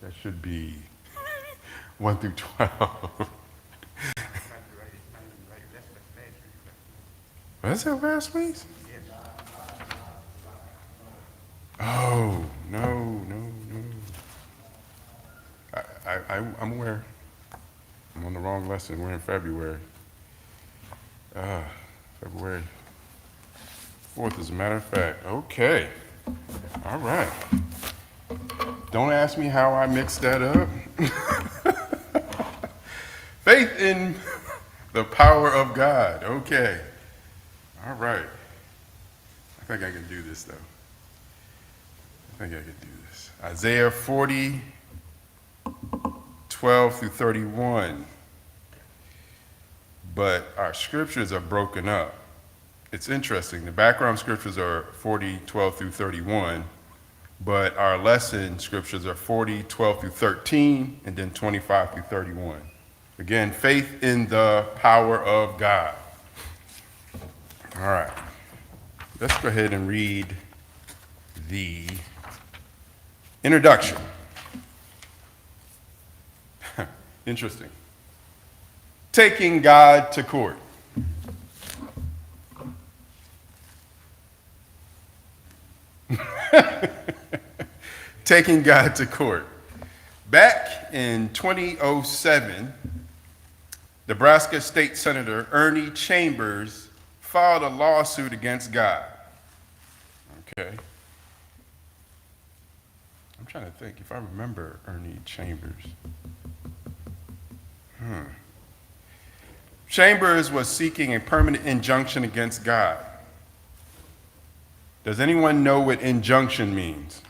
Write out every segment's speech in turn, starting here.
That should be 1 through 12. Was that last week's? Oh, no. I'm aware. I'm on the wrong lesson. We're in February. February 4th, as a matter of fact. Okay. All right. Don't ask me how I mixed that up. Faith in the power of God. Okay. All right. I think I can do this, though. Isaiah 40, 12 through 31. But our scriptures are broken up. It's interesting. The background scriptures are 40, 12 through 31. But our lesson scriptures are 40, 12 through 13, and then 25 through 31. Again, faith in the power of God. All right. Let's go ahead and read the introduction. Interesting. Taking God to court. Taking God to court. Back in 2007, Nebraska State Senator Ernie Chambers filed a lawsuit against God. Okay. I'm trying to think if I remember Ernie Chambers. Chambers was seeking a permanent injunction against God. Does anyone know what injunction means?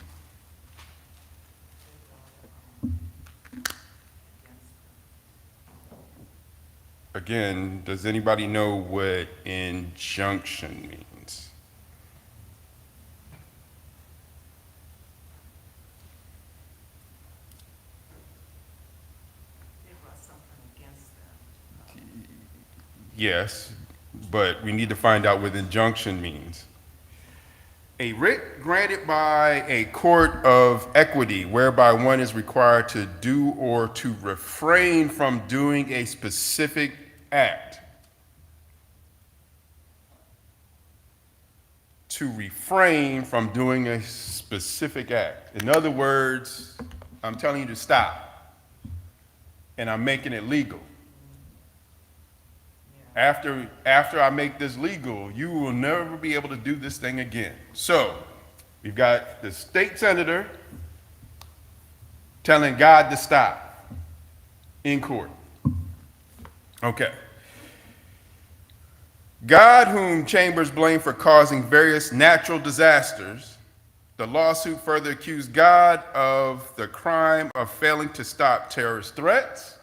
Again, does anybody know what injunction means? They brought something against them. Yes, but we need to find out what injunction means. A writ granted by a court of equity whereby one is required to do or to refrain from doing a specific act. To refrain from doing a specific act. In other words, I'm telling you to stop, and I'm making it legal. After I make this legal, you will never be able to do this thing again. So, we've got the state senator telling God to stop in court. Okay. God, whom Chambers blamed for causing various natural disasters, the lawsuit further accused God of the crime of failing to stop terrorist threats.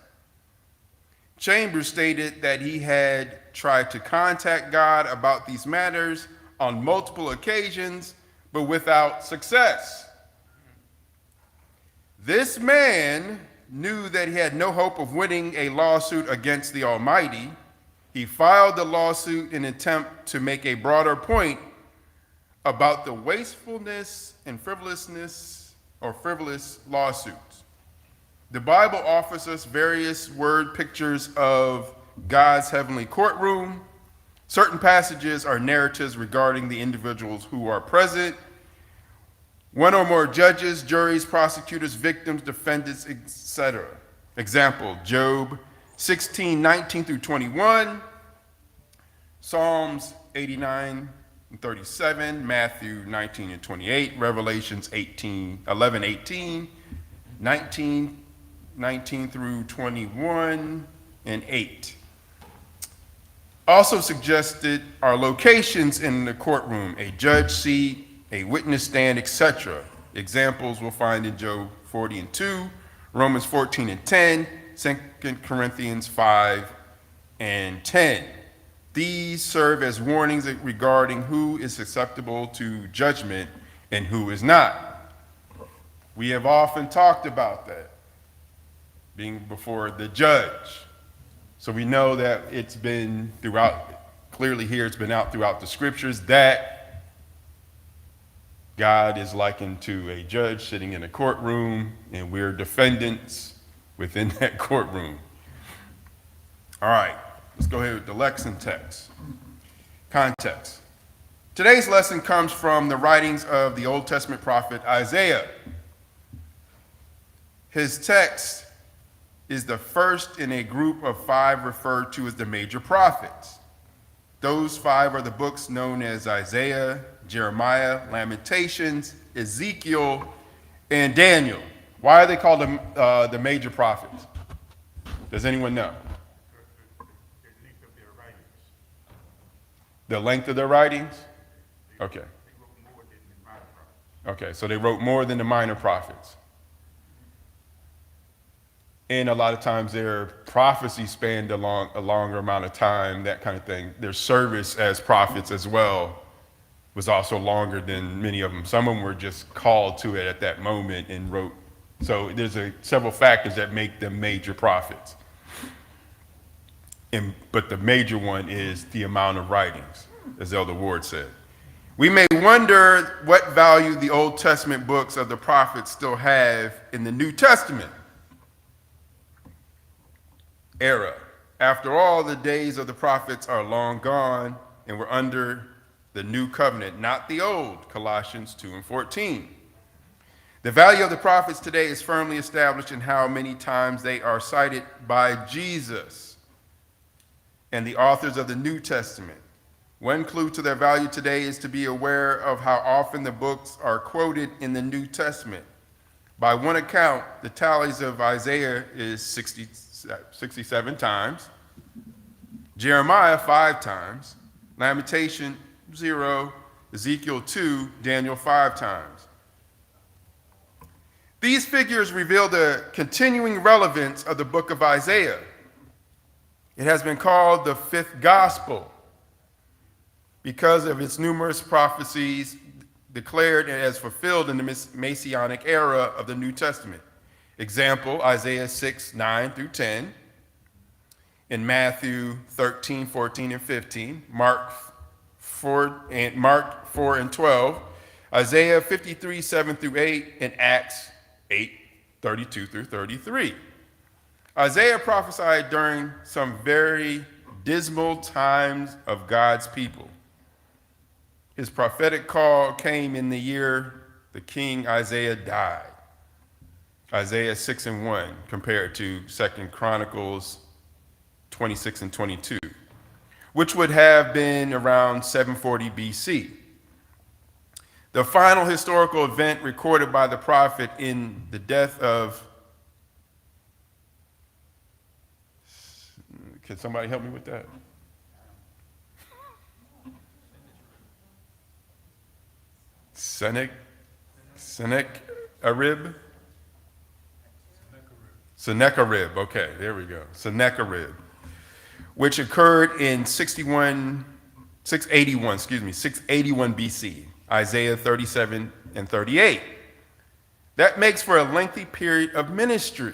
Chambers stated that he had tried to contact God about these matters on multiple occasions, but without success. This man knew that he had no hope of winning a lawsuit against the Almighty. He filed the lawsuit in an attempt to make a broader point about the wastefulness and frivolousness or frivolous lawsuits. The Bible offers us various word pictures of God's heavenly courtroom. Certain passages are narratives regarding the individuals who are present. One or more judges, juries, prosecutors, victims, defendants, etc. Example, Job 16, 19 through 21, Psalms 89 and 37, Matthew 19 and 28, Revelations 11, 18, 19 through 21, and 8. Also suggested are locations in the courtroom, a judge seat, a witness stand, etc. Examples we'll find in Job 40 and 2, Romans 14 and 10, 2 Corinthians 5 and 10. These serve as warnings regarding who is susceptible to judgment and who is not. We have often talked about that, being before the judge. So we know that it's been throughout, clearly here it's been out throughout the scriptures that God is likened to a judge sitting in a courtroom, and we're defendants within that courtroom. All right, let's go ahead with the lesson text. Context. Today's lesson comes from the writings of the Old Testament prophet Isaiah. His text is the first in a group of 5 referred to as the major prophets. Those 5 are the books known as Isaiah, Jeremiah, Lamentations, Ezekiel, and Daniel. Why are they called the major prophets? Does anyone know? The length of their writings. The length of their writings? Okay. They wrote more than the minor prophets. Okay, so they wrote more than the minor prophets. And a lot of times their prophecy spanned a longer amount of time, that kind of thing. Their service as prophets as well was also longer than many of them. Some of them were just called to it at that moment and wrote. So there's several factors that make them major prophets. But the major one is the amount of writings, as Elder Ward said. We may wonder what value the Old Testament books of the prophets still have in the New Testament era. After all, the days of the prophets are long gone, and we're under the new covenant, not the old, Colossians 2:14. The value of the prophets today is firmly established in how many times they are cited by Jesus and the authors of the New Testament. One clue to their value today is to be aware of how often the books are quoted in the New Testament. By one account, the tallies of Isaiah is 67 times, Jeremiah 5 times, Lamentation 0, Ezekiel 2, Daniel 5 times. These figures reveal the continuing relevance of the book of Isaiah. It has been called the fifth gospel because of its numerous prophecies declared as fulfilled in the Messianic era of the New Testament. Example, Isaiah 6, 9 through 10, in Matthew 13, 14, and 15, Mark 4 and 12, Isaiah 53, 7 through 8, and Acts 8, 32 through 33. Isaiah prophesied during some very dismal times of God's people. His prophetic call came in the year the king Isaiah died. Isaiah 6 and 1 compared to 2 Chronicles 26 and 22, which would have been around 740 BC. The final historical event recorded by the prophet in the death of, can somebody help me with that? Sennacherib, okay, there we go. Sennacherib, which occurred in 681 BC, Isaiah 37 and 38. That makes for a lengthy period of ministry.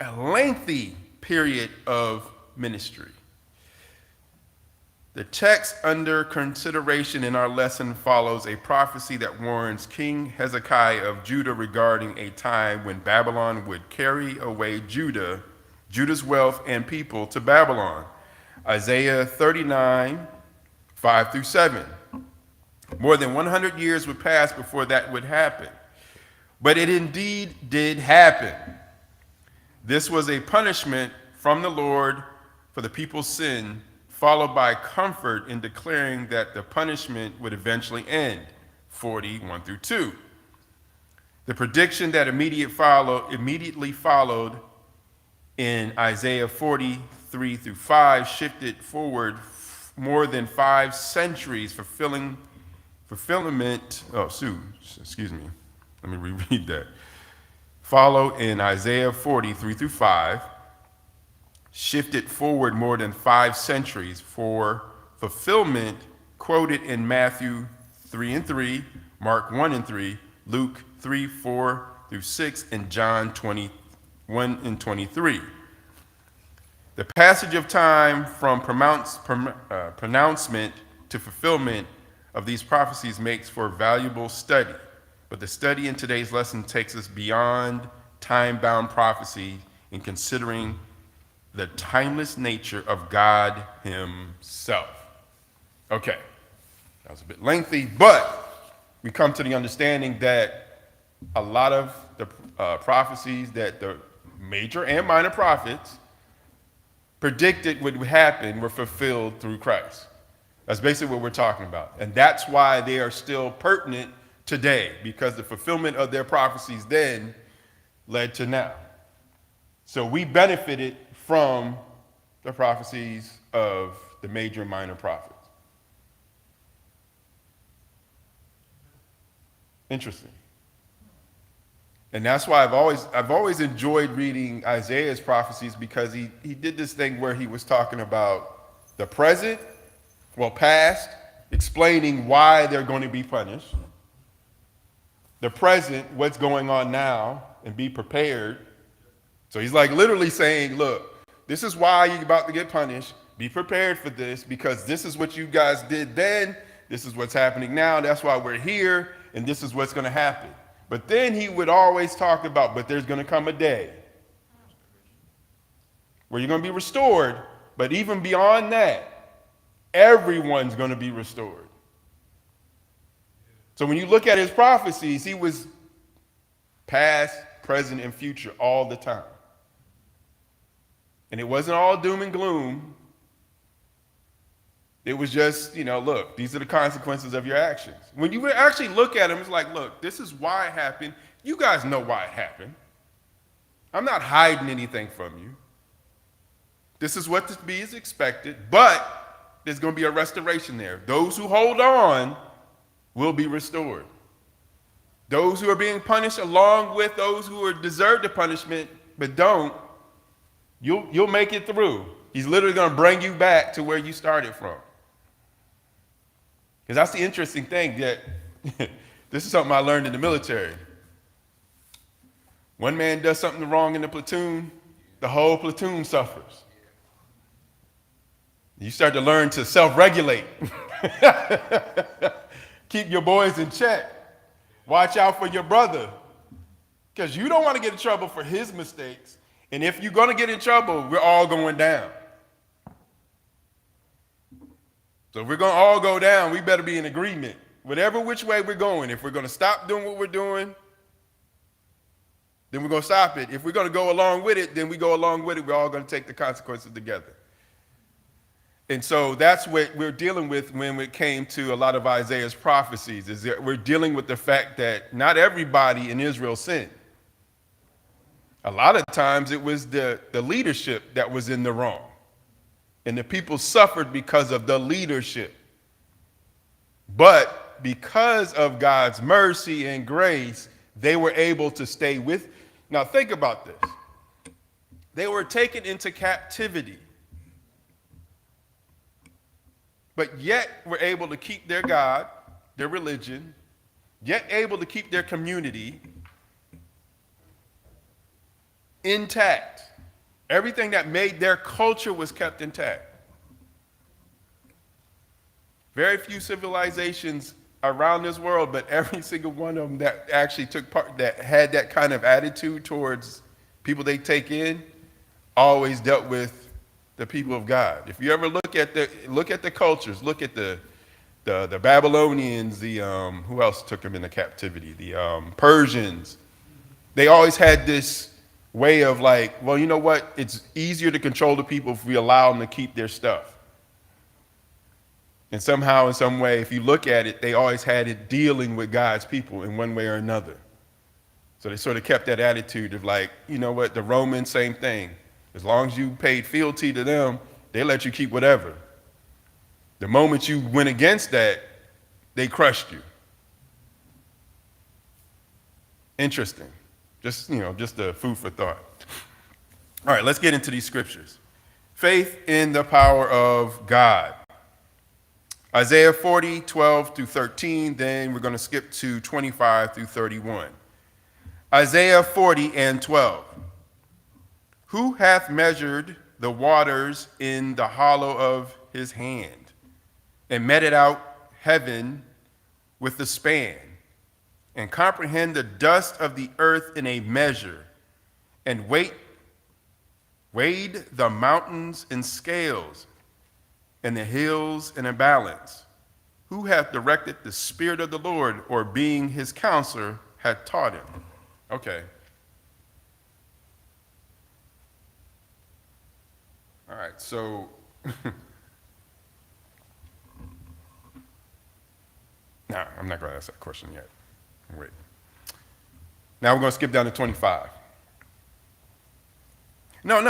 A lengthy period of ministry. The text under consideration in our lesson follows a prophecy that warns King Hezekiah of Judah regarding a time when Babylon would carry away Judah's wealth and people to Babylon. Isaiah 39, 5 through 7. More than 100 years would pass before that would happen. But it indeed did happen. This was a punishment from the Lord for the people's sin, followed by comfort in declaring that the punishment would eventually end, 41 through 2. The prediction that immediately followed in Isaiah 43 through 5 shifted forward more than 5 centuries, let me reread that. Followed in Isaiah 43 through 5, shifted forward more than 5 centuries for fulfillment quoted in Matthew 3 and 3, Mark 1 and 3, Luke 3, 4 through 6, and John 21 and 23. The passage of time from pronouncement to fulfillment of these prophecies makes for valuable study, but the study in today's lesson takes us beyond time-bound prophecy in considering the timeless nature of God himself. Okay, that was a bit lengthy, but we come to the understanding that a lot of the prophecies that the major and minor prophets predicted would happen were fulfilled through Christ. That's basically what we're talking about. And that's why they are still pertinent today, because the fulfillment of their prophecies then led to now. So we benefited from the prophecies of the major and minor prophets. Interesting. And that's why I've always enjoyed reading Isaiah's prophecies, because he did this thing where he was talking about the present, past, explaining why they're going to be punished. The present, what's going on now, and be prepared. So he's like literally saying, look, this is why you're about to get punished. Be prepared for this, because this is what you guys did then. This is what's happening now. That's why we're here, and this is what's going to happen. But then he would always talk about, but there's going to come a day where you're going to be restored. But even beyond that, everyone's going to be restored. So when you look at his prophecies, he was past, present, and future all the time. And it wasn't all doom and gloom. It was just, look, these are the consequences of your actions. When you actually look at them, it's like, look, this is why it happened. You guys know why it happened. I'm not hiding anything from you. This is what to be is expected, but there's going to be a restoration there. Those who hold on will be restored. Those who are being punished along with those who deserve the punishment but don't, you'll make it through. He's literally going to bring you back to where you started from. Because that's the interesting thing, that this is something I learned in the military. One man does something wrong in the platoon, the whole platoon suffers. You start to learn to self-regulate. Keep your boys in check. Watch out for your brother, because you don't want to get in trouble for his mistakes. And if you're going to get in trouble, we're all going down. So if we're going to all go down, we better be in agreement. Whatever which way we're going, if we're going to stop doing what we're doing, then we're going to stop it. If we're going to go along with it, then we go along with it. We're all going to take the consequences together. And so that's what we're dealing with when it came to a lot of Isaiah's prophecies, is that we're dealing with the fact that not everybody in Israel sinned. A lot of times it was the leadership that was in the wrong. And the people suffered because of the leadership. But because of God's mercy and grace, they were able to stay with. Now think about this. They were taken into captivity, but yet were able to keep their God, their religion, yet able to keep their community intact. Everything that made their culture was kept intact. Very few civilizations around this world, but every single one of them that actually took part, that had that kind of attitude towards people they take in, always dealt with the people of God. If you ever look at the cultures, look at the Babylonians, who else took them into captivity? The Persians. They always had this way of like, well, you know what? It's easier to control the people if we allow them to keep their stuff. And somehow, in some way, if you look at it, they always had it dealing with God's people in one way or another. So they sort of kept that attitude of like, you know what? The Romans, same thing. As long as you paid fealty to them, they let you keep whatever. The moment you went against that, they crushed you. Interesting. Just the food for thought. All right, let's get into these scriptures. Faith in the power of God. Isaiah 40, 12 through 13, then we're going to skip to 25 through 31. Isaiah 40 and 12. Who hath measured the waters in the hollow of his hand, and meted out heaven with a span, and comprehend the dust of the earth in a measure, and weighed the mountains in scales, and the hills in a balance? Who hath directed the Spirit of the Lord, or being his counselor, hath taught him? Okay. All right, so no, I'm not going to ask that question yet. Wait. Now we're going to skip down to 25. No.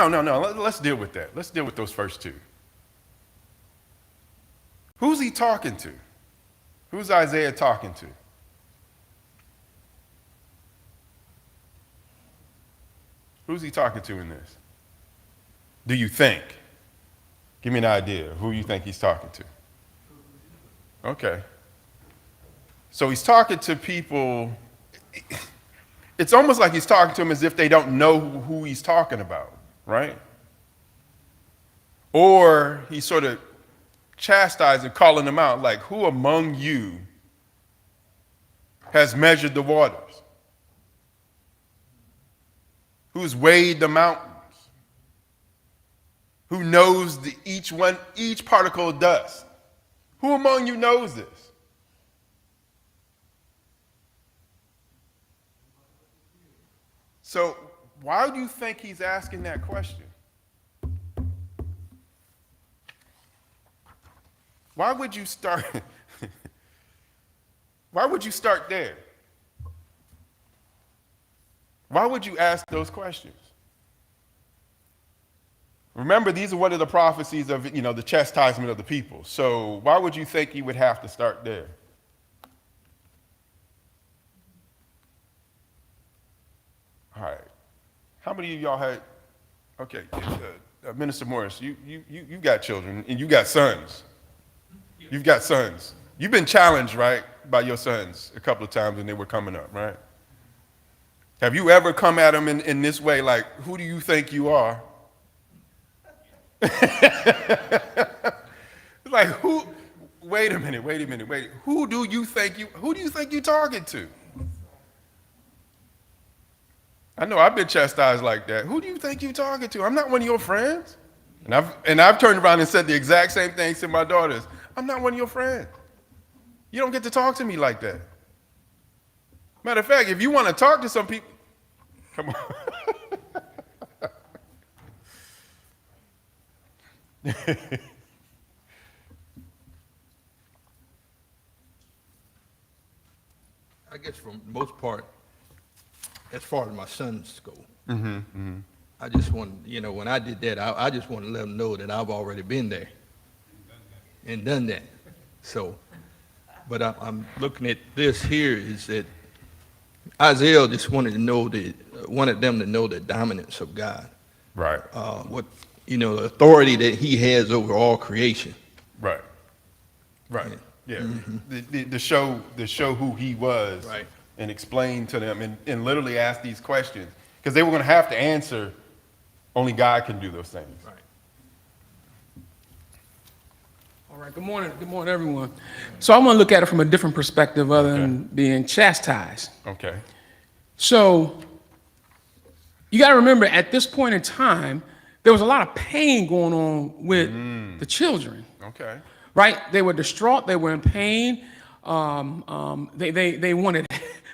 Let's deal with that. Let's deal with those first two. Who's he talking to? Who's Isaiah talking to? Who's he talking to in this? Do you think? Give me an idea of who you think he's talking to. Okay. So he's talking to people. It's almost like he's talking to them as if they don't know who he's talking about, right? Or he's sort of chastising, calling them out, like, who among you has measured the waters? Who's weighed the mountains? Who knows each particle of dust? Who among you knows this? So why do you think he's asking that question? Why would you start? Why would you start there? Why would you ask those questions? Remember, these are one of the prophecies of, the chastisement of the people. So why would you think he would have to start there? All right. How many of y'all had, okay, Minister Morris, you got children and you got sons. You've got sons. You've been challenged, right, by your sons a couple of times when they were coming up, right? Have you ever come at them in this way, like, who do you think you are? Like, wait a minute. Who do you think you're talking to? I know I've been chastised like that. Who do you think you're talking to? I'm not one of your friends. And I've turned around and said the exact same things to my daughters. I'm not one of your friends. You don't get to talk to me like that. Matter of fact, if you want to talk to some people, come on. I guess for the most part, as far as my sons go, I just want, when I did that, I just want to let them know that I've already been there and done that. So, but I'm looking at this here is that Isaiah just wanted them to know the dominance of God. Right. The authority that he has over all creation. Right. Yeah. Mm-hmm. To show who he was. Right. And explain to them and literally ask these questions. Because they were going to have to answer, only God can do those things. Right. All right, good morning, everyone. So I want to look at it from a different perspective other than being chastised. Okay. So you got to remember, at this point in time, there was a lot of pain going on with the children. Okay. Right? They were distraught. They were in pain. They wanted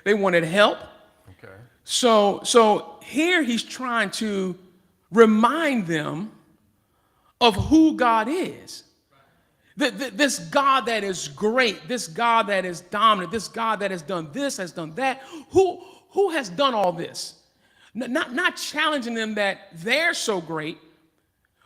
they wanted help. Okay. So here he's trying to remind them of who God is. This God that is great, this God that is dominant, this God that has done this, has done that. Who has done all this? Not challenging them that they're so great,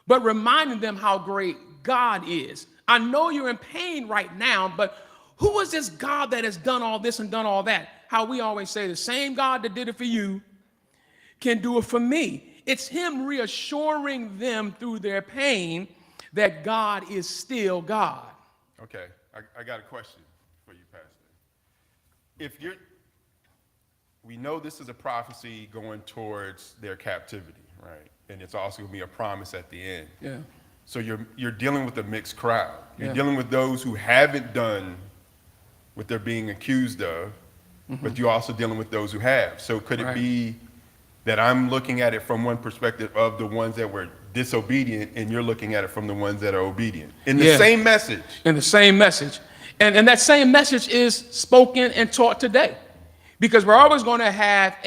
but reminding them how great God is. I know you're in pain right now, but who is this God that has done all this and done all that? How we always say, the same God that did it for you can do it for me. It's him reassuring them through their pain that God is still God. Okay. I got a question for you, Pastor. We know this is a prophecy going towards their captivity, right? And it's also going to be a promise at the end. Yeah. So you're dealing with a mixed crowd. You're Yeah. dealing with those who haven't done what they're being accused of, but you're also dealing with those who have. So could it Right. be that I'm looking at it from one perspective of the ones that were disobedient, and you're looking at it from the ones that are obedient in the Yeah. same message? In the same message. And that same message is spoken and taught today. Because we're always going to have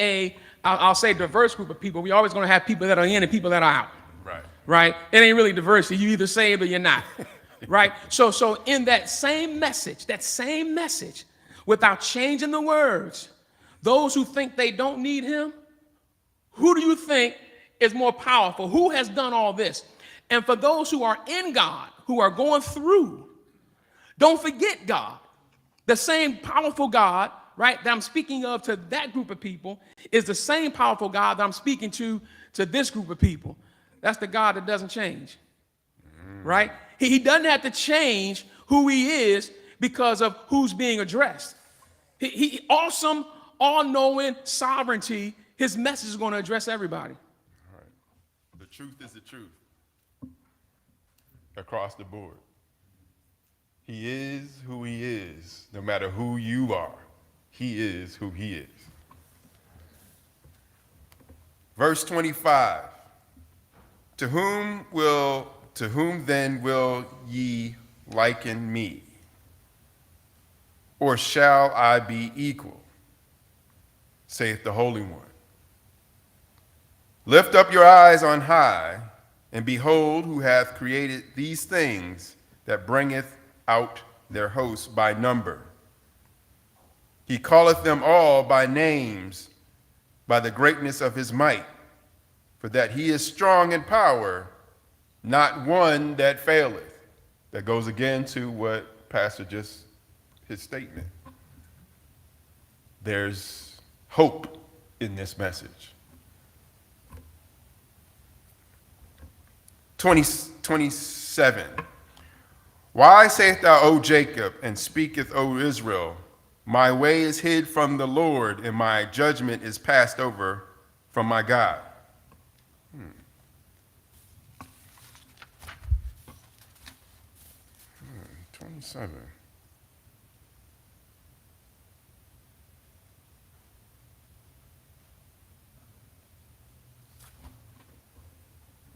I'll say diverse group of people. We're always going to have people that are in and people that are out. Right. Right? It ain't really diversity. You either saved or you're not. Right? So in that same message, without changing the words, those who think they don't need him, who do you think is more powerful? Who has done all this? And for those who are in God, who are going through, don't forget God. The same powerful God, right, that I'm speaking of to that group of people is the same powerful God that I'm speaking to this group of people. That's the God that doesn't change, right? He doesn't have to change who he is because of who's being addressed. He awesome, all-knowing sovereignty. His message is going to address everybody. The truth is the truth across the board. He is who he is, no matter who you are. He is who he is. Verse 25. To whom then will ye liken me? Or shall I be equal? Saith the Holy One. Lift up your eyes on high, and behold who hath created these things, that bringeth out their hosts by number. He calleth them all by names, by the greatness of his might, for that he is strong in power, not one that faileth. That goes again to what Pastor just, his statement. There's hope in this message. 27. Why sayest thou, O Jacob, and speaketh, O Israel, my way is hid from the Lord, and my judgment is passed over from my God? 27.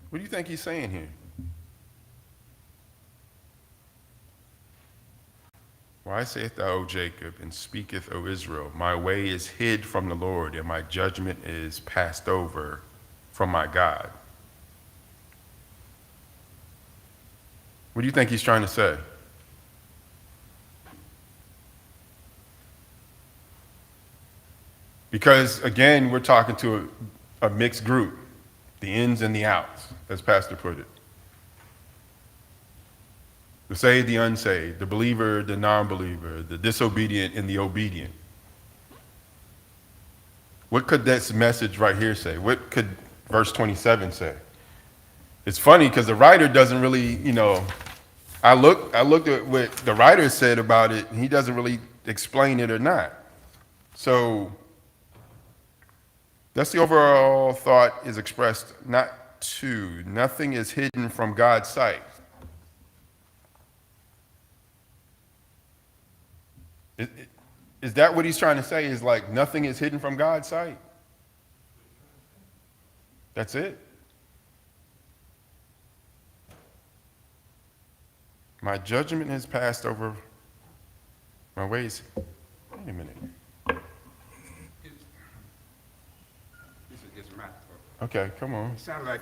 What do you think he's saying here? Why sayest thou, O Jacob, and speaketh, O Israel, my way is hid from the Lord, and my judgment is passed over from my God? What do you think he's trying to say? Because, again, we're talking to a mixed group, the ins and the outs, as Pastor put it. The saved, the unsaved, the believer, the non-believer, the disobedient and the obedient. What could this message right here say? What could verse 27 say? It's funny because the writer doesn't really, I looked at what the writer said about it, and he doesn't really explain it or not. So that's the overall thought is expressed, nothing is hidden from God's sight. Is that what he's trying to say? Is like nothing is hidden from God's sight? That's it? My judgment has passed over my ways. Wait a minute. This is math. Okay, come on. It sounds like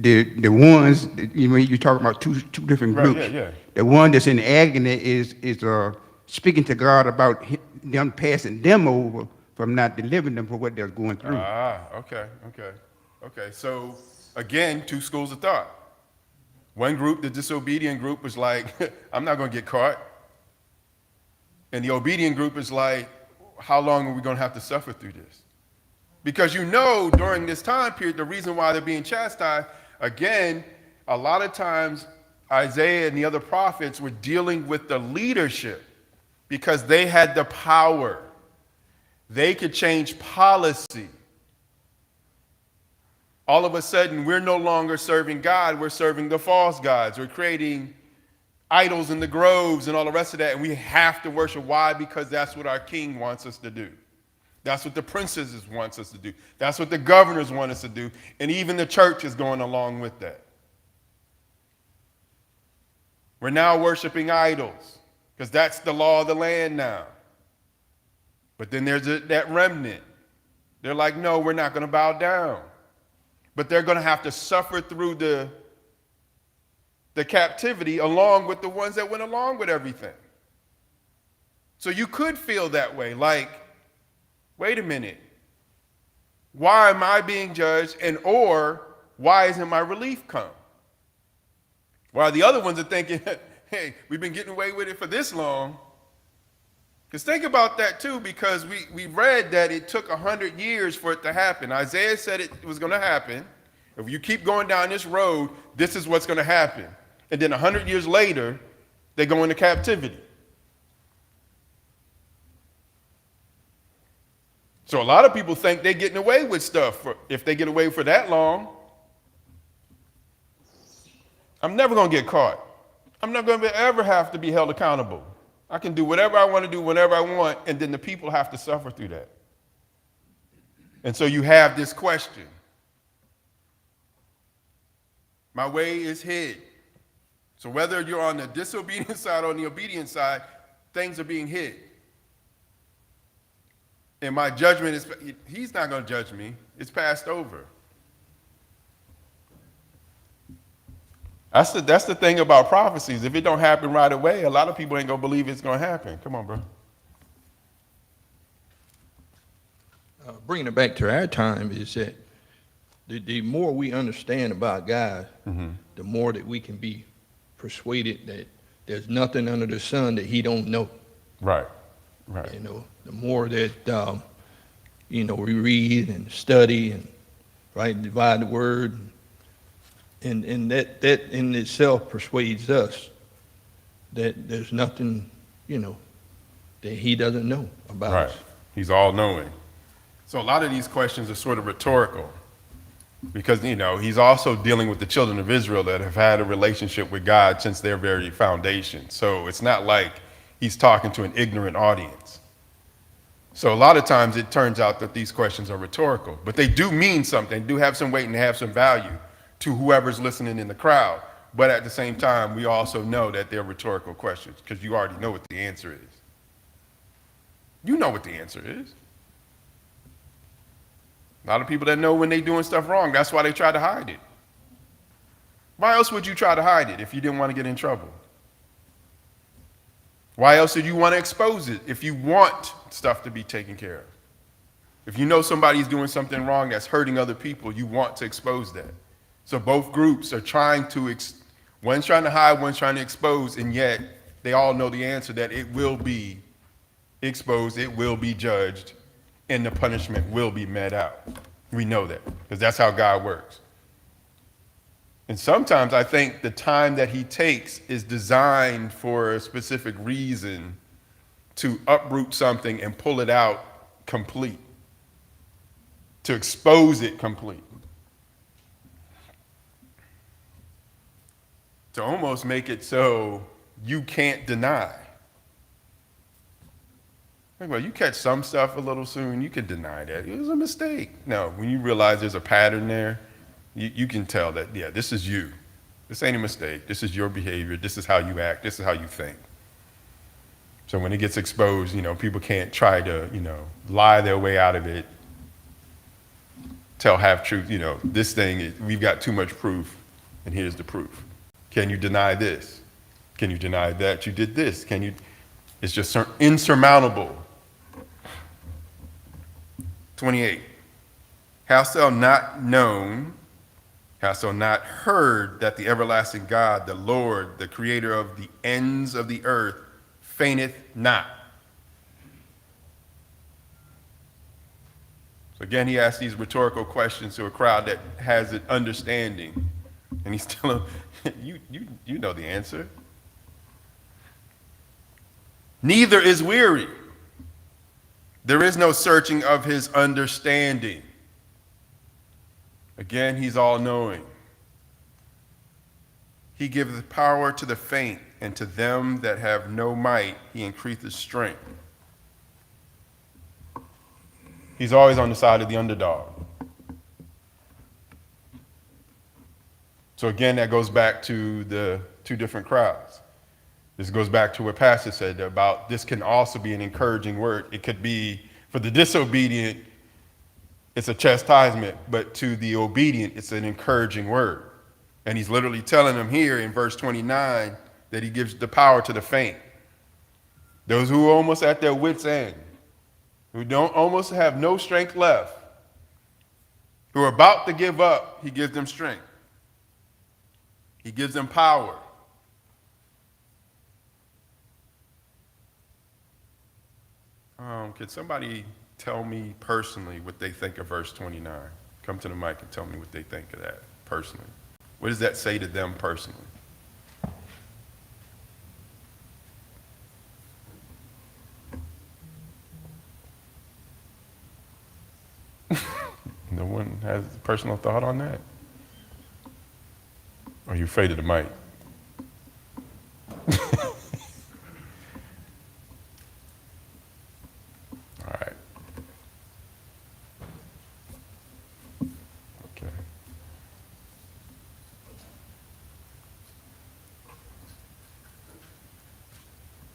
The ones you talk about two different Right, groups. yeah. The one that's in agony is speaking to God about them passing them over from not delivering them for what they're going through. Okay. So again, two schools of thought. One group, the disobedient group, was like, I'm not going to get caught. And the obedient group is like, how long are we going to have to suffer through this? Because during this time period, the reason why they're being chastised, again, a lot of times Isaiah and the other prophets were dealing with the leadership because they had the power. They could change policy. All of a sudden, we're no longer serving God, we're serving the false gods. We're creating idols in the groves and all the rest of that, and we have to worship. Why? Because that's what our king wants us to do. That's what the princesses wants us to do. That's what the governors want us to do. And even the church is going along with that. We're now worshiping idols because that's the law of the land now. But then there's that remnant. They're like, no, we're not going to bow down. But they're going to have to suffer through the captivity along with the ones that went along with everything. So you could feel that way, like, wait a minute, why am I being judged, and or why isn't my relief come? While the other ones are thinking, hey, we've been getting away with it for this long. Because think about that too, because we read that it took 100 years for it to happen. Isaiah said it was going to happen. If you keep going down this road, this is what's going to happen. And then 100 years later, they go into captivity. So a lot of people think they're getting away with stuff if they get away for that long. I'm never going to get caught. I'm not going to ever have to be held accountable. I can do whatever I want to do whenever I want, and then the people have to suffer through that. And so you have this question. My way is hid. So whether you're on the disobedient side or on the obedient side, things are being hid. And my judgment is, he's not going to judge me. It's passed over. That's the thing about prophecies. If it don't happen right away, a lot of people ain't going to believe it's going to happen. Come on, bro. Bringing it back to our time is that the more we understand about God, the more that we can be persuaded that there's nothing under the sun that he don't know. Right. You know, the more that, we read and study and, divide the word, and that in itself persuades us that there's nothing, that he doesn't know about Right. us. He's all knowing. So a lot of these questions are sort of rhetorical because, he's also dealing with the children of Israel that have had a relationship with God since their very foundation. So it's not like he's talking to an ignorant audience. So a lot of times it turns out that these questions are rhetorical, but they do mean something, do have some weight and have some value to whoever's listening in the crowd. But at the same time, we also know that they're rhetorical questions because you already know what the answer is. You know what the answer is. A lot of people that know when they're doing stuff wrong, that's why they try to hide it. Why else would you try to hide it if you didn't want to get in trouble? Why else would you want to expose it if you want stuff to be taken care of? If you know somebody's doing something wrong that's hurting other people, you want to expose that. So both groups are trying to, one's trying to hide, one's trying to expose, and yet they all know the answer that it will be exposed, it will be judged, and the punishment will be met out. We know that because that's how God works. And sometimes I think the time that he takes is designed for a specific reason to uproot something and pull it out complete, to expose it complete, to almost make it so you can't deny. Well, you catch some stuff a little soon, you can deny that. It was a mistake. No, when you realize there's a pattern there, you can tell that, yeah, this is you. This ain't a mistake. This is your behavior. This is how you act. This is how you think. So when it gets exposed, people can't try to, lie their way out of it, tell half truth. This thing, we've got too much proof, and here's the proof. Can you deny this? Can you deny that you did this? It's just insurmountable. 28. Hast thou not known, hast thou not heard that the everlasting God, the Lord, the creator of the ends of the earth, fainteth not? So again, he asks these rhetorical questions to a crowd that has an understanding. And he's telling them, you know the answer. Neither is weary. There is no searching of his understanding. Again, he's all knowing. He giveth power to the faint, and to them that have no might, he increaseth strength. He's always on the side of the underdog. So again, that goes back to the two different crowds. This goes back to what Pastor said about this can also be an encouraging word. It could be for the disobedient, it's a chastisement, but to the obedient, it's an encouraging word. And he's literally telling them here in verse 29 that he gives the power to the faint. Those who are almost at their wits' end, who don't almost have no strength left, who are about to give up, he gives them strength. He gives them power. Could somebody tell me personally what they think of verse 29? Come to the mic and tell me what they think of that personally. What does that say to them personally? No one has a personal thought on that? Or are you afraid of the mic? All right. Okay.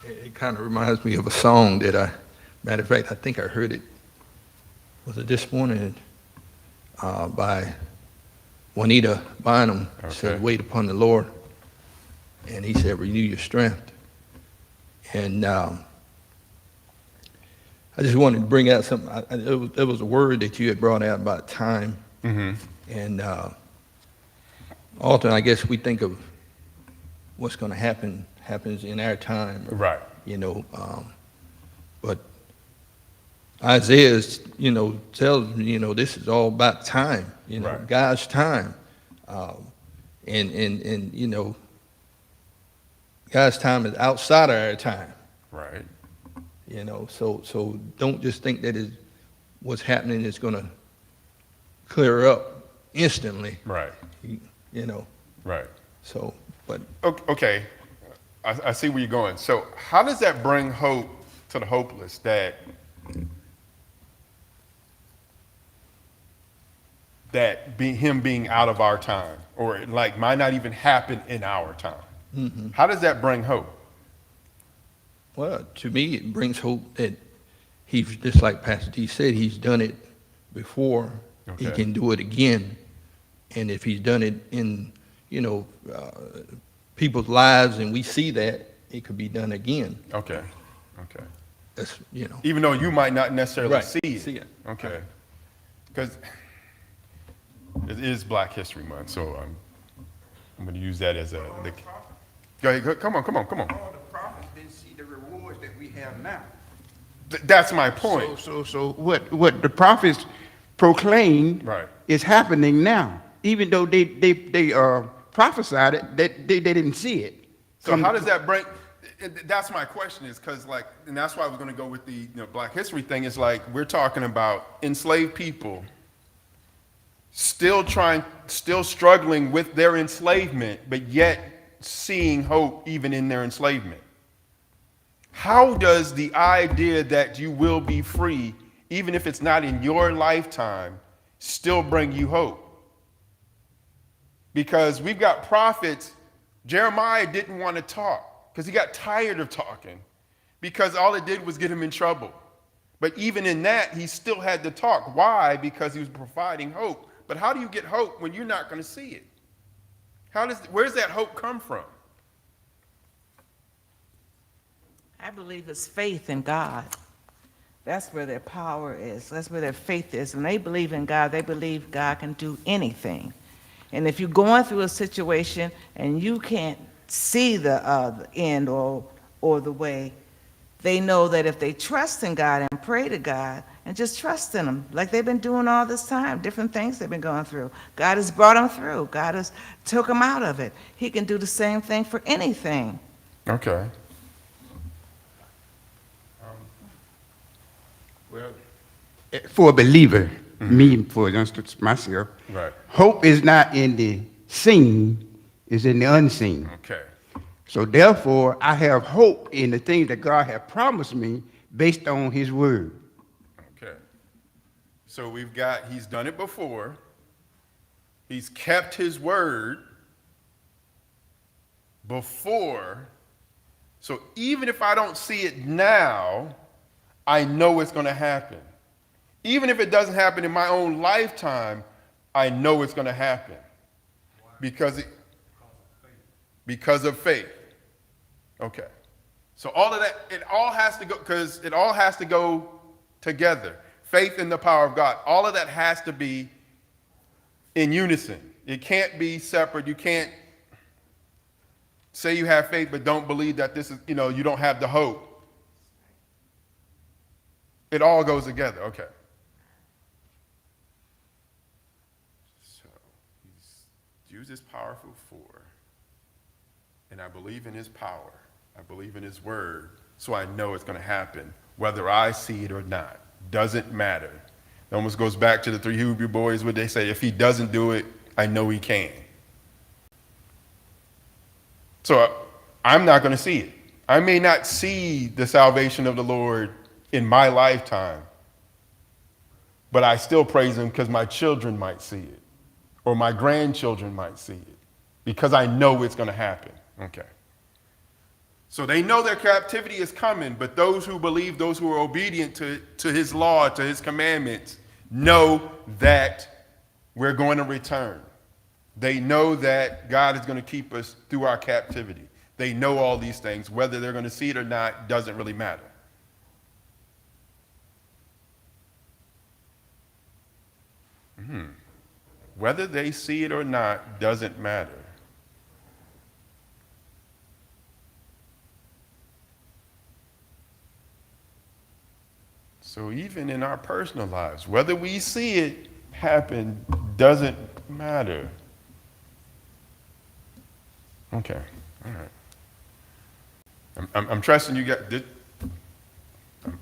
It kind of reminds me of a song that matter of fact, I think I heard it, was it this morning, by Juanita Bynum. Okay. Said, wait upon the Lord. And he said, renew your strength. And I just wanted to bring out something. It was a word that you had brought out about time. Mm-hmm. And often, I guess we think of what's going to happens in our time. Right. You know, but Isaiah, tells me, this is all about time, Right. God's time. And God's time is outside of our time, Right. so don't just think that what's happening is going to clear up instantly, Right. Right. so, but Okay. I see where you're going. So how does that bring hope to the hopeless that him being out of our time, or like might not even happen in our time? Mm-hmm. How does that bring hope? Well, to me, it brings hope that he's, just like Pastor T said, he's done it before. He Okay. can do it again. And if he's done it in, people's lives and we see that, it could be done again. Okay. Okay. That's, Even though you might not necessarily Right. see it. See it. Okay. Because it is Black History Month, so I'm going to use that as a. Go ahead. Come on. All the prophets didn't see the rewards that we have now. That's my point. So what the prophets proclaimed Right. is happening now. Even though they prophesied it, they didn't see it. So how does that bring? That's my question, is because and that's why I was going to go with the Black History thing. Is like we're talking about enslaved people still struggling with their enslavement, but yet seeing hope even in their enslavement. How does the idea that you will be free, even if it's not in your lifetime, still bring you hope? Because we've got prophets. Jeremiah didn't want to talk because he got tired of talking, because all it did was get him in trouble. But even in that, he still had to talk. Why? Because he was providing hope. But how do you get hope when you're not going to see it? Where does that hope come from? I believe it's faith in God. That's where their power is. That's where their faith is. When they believe in God, they believe God can do anything. And if you're going through a situation and you can't see the end or the way, they know that if they trust in God and pray to God and just trust in Him, like they've been doing all this time, different things they've been going through, God has brought them through. God has took them out of it. He can do the same thing for anything. Okay. For a believer, me, for instance, myself, Right. hope is not in the seen, It's in the unseen. Okay. So therefore, I have hope in the things that God has promised me based on his word. Okay. So we've got, he's done it before. He's kept his word before. So even if I don't see it now, I know it's going to happen. Even if it doesn't happen in my own lifetime, I know it's going to happen. Because of faith. Okay. So all of that, it all has to go, because it all has to go together. Faith in the power of God. All of that has to be in unison. It can't be separate. You can't say you have faith but don't believe that this is, you don't have the hope. It all goes together. Okay. So he's used his powerful for, and I believe in his power. I believe in his word, so I know it's going to happen, whether I see it or not. Doesn't matter. It almost goes back to the three Hebrew boys where they say, if he doesn't do it, I know he can. So I'm not going to see it. I may not see the salvation of the Lord in my lifetime, but I still praise him because my children might see it, or my grandchildren might see it, because I know it's going to happen. Okay. So they know their captivity is coming, but those who believe, those who are obedient to his law, to his commandments, know that we're going to return. They know that God is going to keep us through our captivity. They know all these things. Whether they're going to see it or not doesn't really matter. Whether they see it or not doesn't matter. So even in our personal lives, whether we see it happen doesn't matter. Okay, all right. I'm trusting you guys.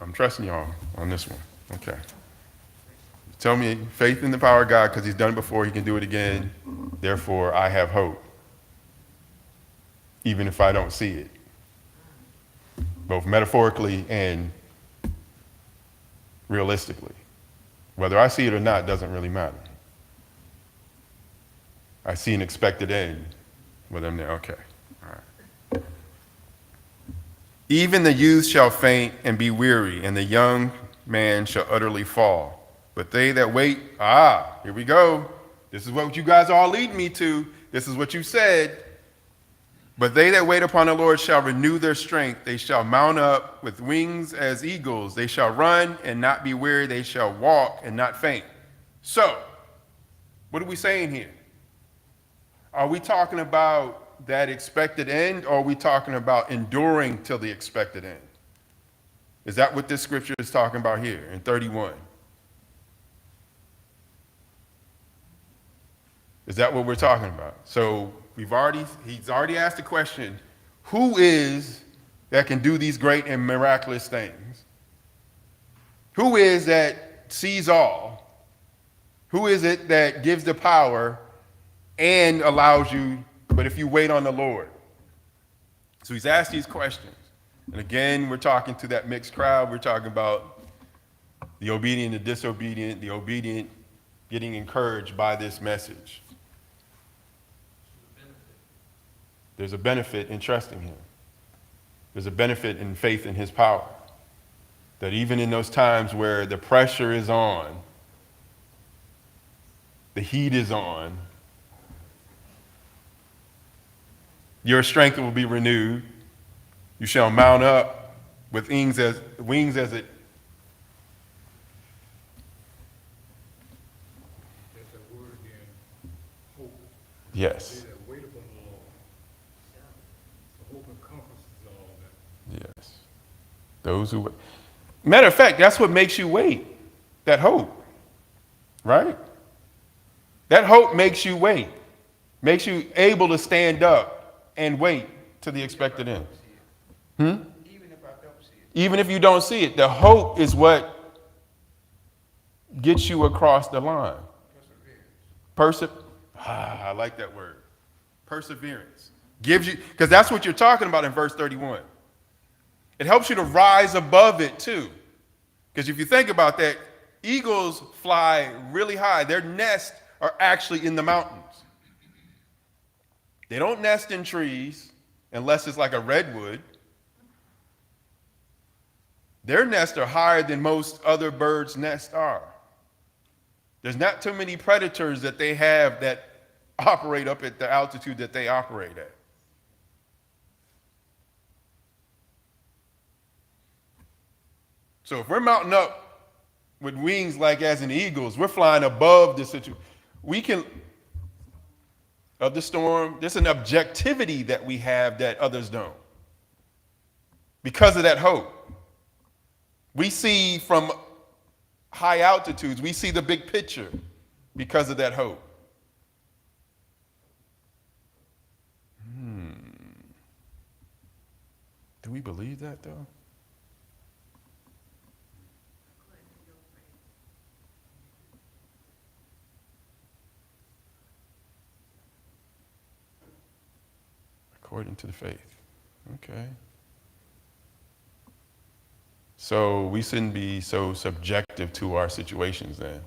I'm trusting y'all on this one. Okay. Tell me faith in the power of God because he's done it before, he can do it again. Therefore, I have hope, even if I don't see it, both metaphorically and realistically. Whether I see it or not doesn't really matter. I see an expected end with them there. Okay. All right. Even the youth shall faint and be weary, and the young man shall utterly fall. But they that wait, here we go. This is what you guys all lead me to. This is what you said. But they that wait upon the Lord shall renew their strength. They shall mount up with wings as eagles. They shall run and not be weary. They shall walk and not faint. So, what are we saying here? Are we talking about that expected end, or are we talking about enduring till the expected end? Is that what this scripture is talking about here in 31? Is that what we're talking about? So he's already asked the question, who is that can do these great and miraculous things? Who is that sees all? Who is it that gives the power and allows you, but if you wait on the Lord? So he's asked these questions. And again, we're talking to that mixed crowd. We're talking about the obedient and disobedient, the obedient getting encouraged by this message. There's a benefit in trusting him. There's a benefit in faith in his power. That even in those times where the pressure is on, the heat is on, your strength will be renewed. You shall mount up with wings as it. That's that word again, hope. Yes. They that wait upon the Lord. The hope encompasses all that. Yes. Those who. Matter of fact, that's what makes you wait. That hope. Right? That hope makes you wait. Makes you able to stand up and wait to the expected end. Even if I don't see it. Even if you don't see it, the hope is what gets you across the line. I like that word. Perseverance. Gives you, because that's what you're talking about in verse 31. It helps you to rise above it too. Because if you think about that, eagles fly really high. Their nests are actually in the mountains. They don't nest in trees unless it's like a redwood. Their nests are higher than most other birds' nests are. There's not too many predators that they have that operate up at the altitude that they operate at. So if we're mounting up with wings like as in eagles, we're flying above the situation. We can, of the storm, there's an objectivity that we have that others don't. Because of that hope. We see from high altitudes, we see the big picture because of that hope. Do we believe that though? According to the faith. Okay. So we shouldn't be so subjective to our situations then.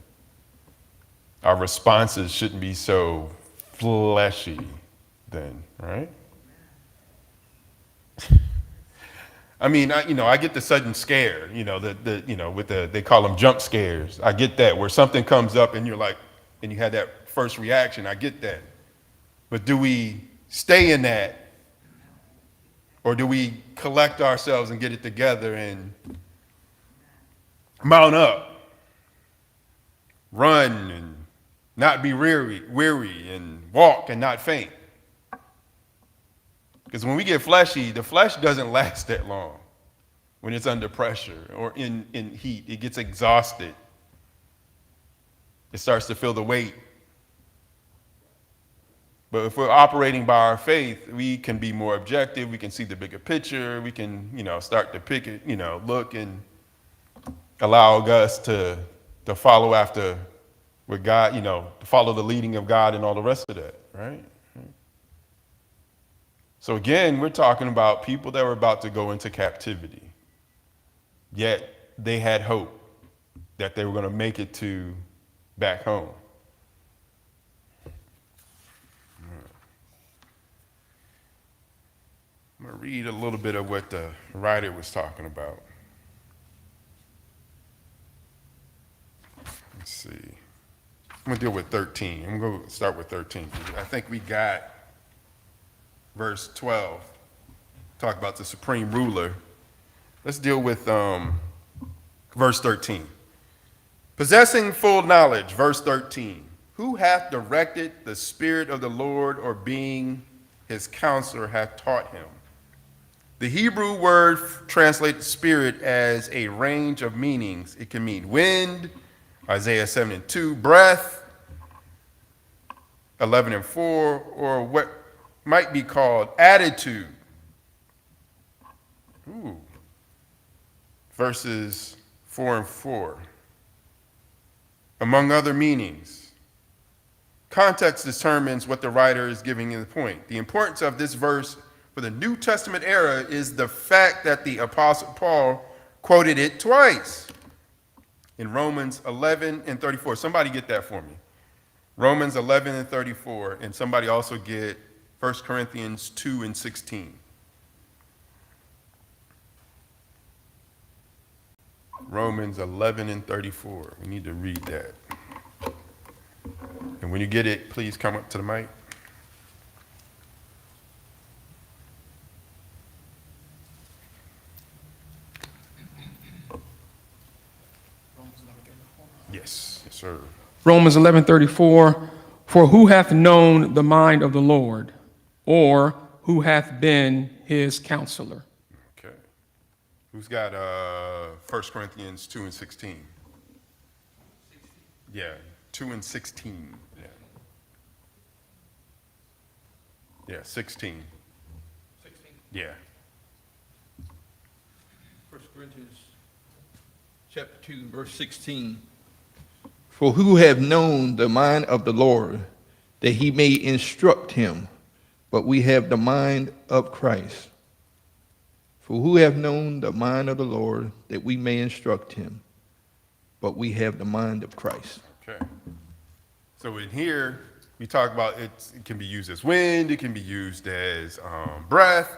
Our responses shouldn't be so fleshy then, right? I mean, I get the sudden scare, they call them jump scares. I get that, where something comes up and you're like, and you had that first reaction, I get that. But do we stay in that? Or do we collect ourselves and get it together and mount up, run and not be weary and walk and not faint? Because when we get fleshy, the flesh doesn't last that long when it's under pressure or in heat. It gets exhausted. It starts to feel the weight. But if we're operating by our faith, we can be more objective. We can see the bigger picture. We can, start to pick it, look and allow us to follow after with God, to follow the leading of God and all the rest of that, right? So again, we're talking about people that were about to go into captivity, yet they had hope that they were going to make it to back home. I'm going to read a little bit of what the writer was talking about. Let's see. I'm going to deal with 13. I'm going to start with 13. I think we got verse 12. Talk about the supreme ruler. Let's deal with verse 13. Possessing full knowledge, verse 13. Who hath directed the Spirit of the Lord, or being his counselor hath taught him? The Hebrew word translates spirit as a range of meanings. It can mean wind, Isaiah 7:2, breath, 11:4, or what might be called attitude. Verses 4:4. Among other meanings. Context determines what the writer is giving in the point. The importance of this verse for the New Testament era is the fact that the Apostle Paul quoted it twice in Romans 11:34. Somebody get that for me. Romans 11:34, and somebody also get 1 Corinthians 2:16. Romans 11:34. We need to read that. And when you get it, please come up to the mic. Yes, sir. Romans 11:34, for who hath known the mind of the Lord, or who hath been his counselor? Okay. Who's got 1 Corinthians 2:16? Yeah, 2:16. Yeah, 16. 16. Yeah. 1 Corinthians chapter 2, verse 16. For who have known the mind of the Lord, that he may instruct him? but we have the mind of Christ. For who have known the mind of the Lord that we may instruct him? But we have the mind of Christ. Okay. So in here, we talk about it can be used as wind, it can be used as breath,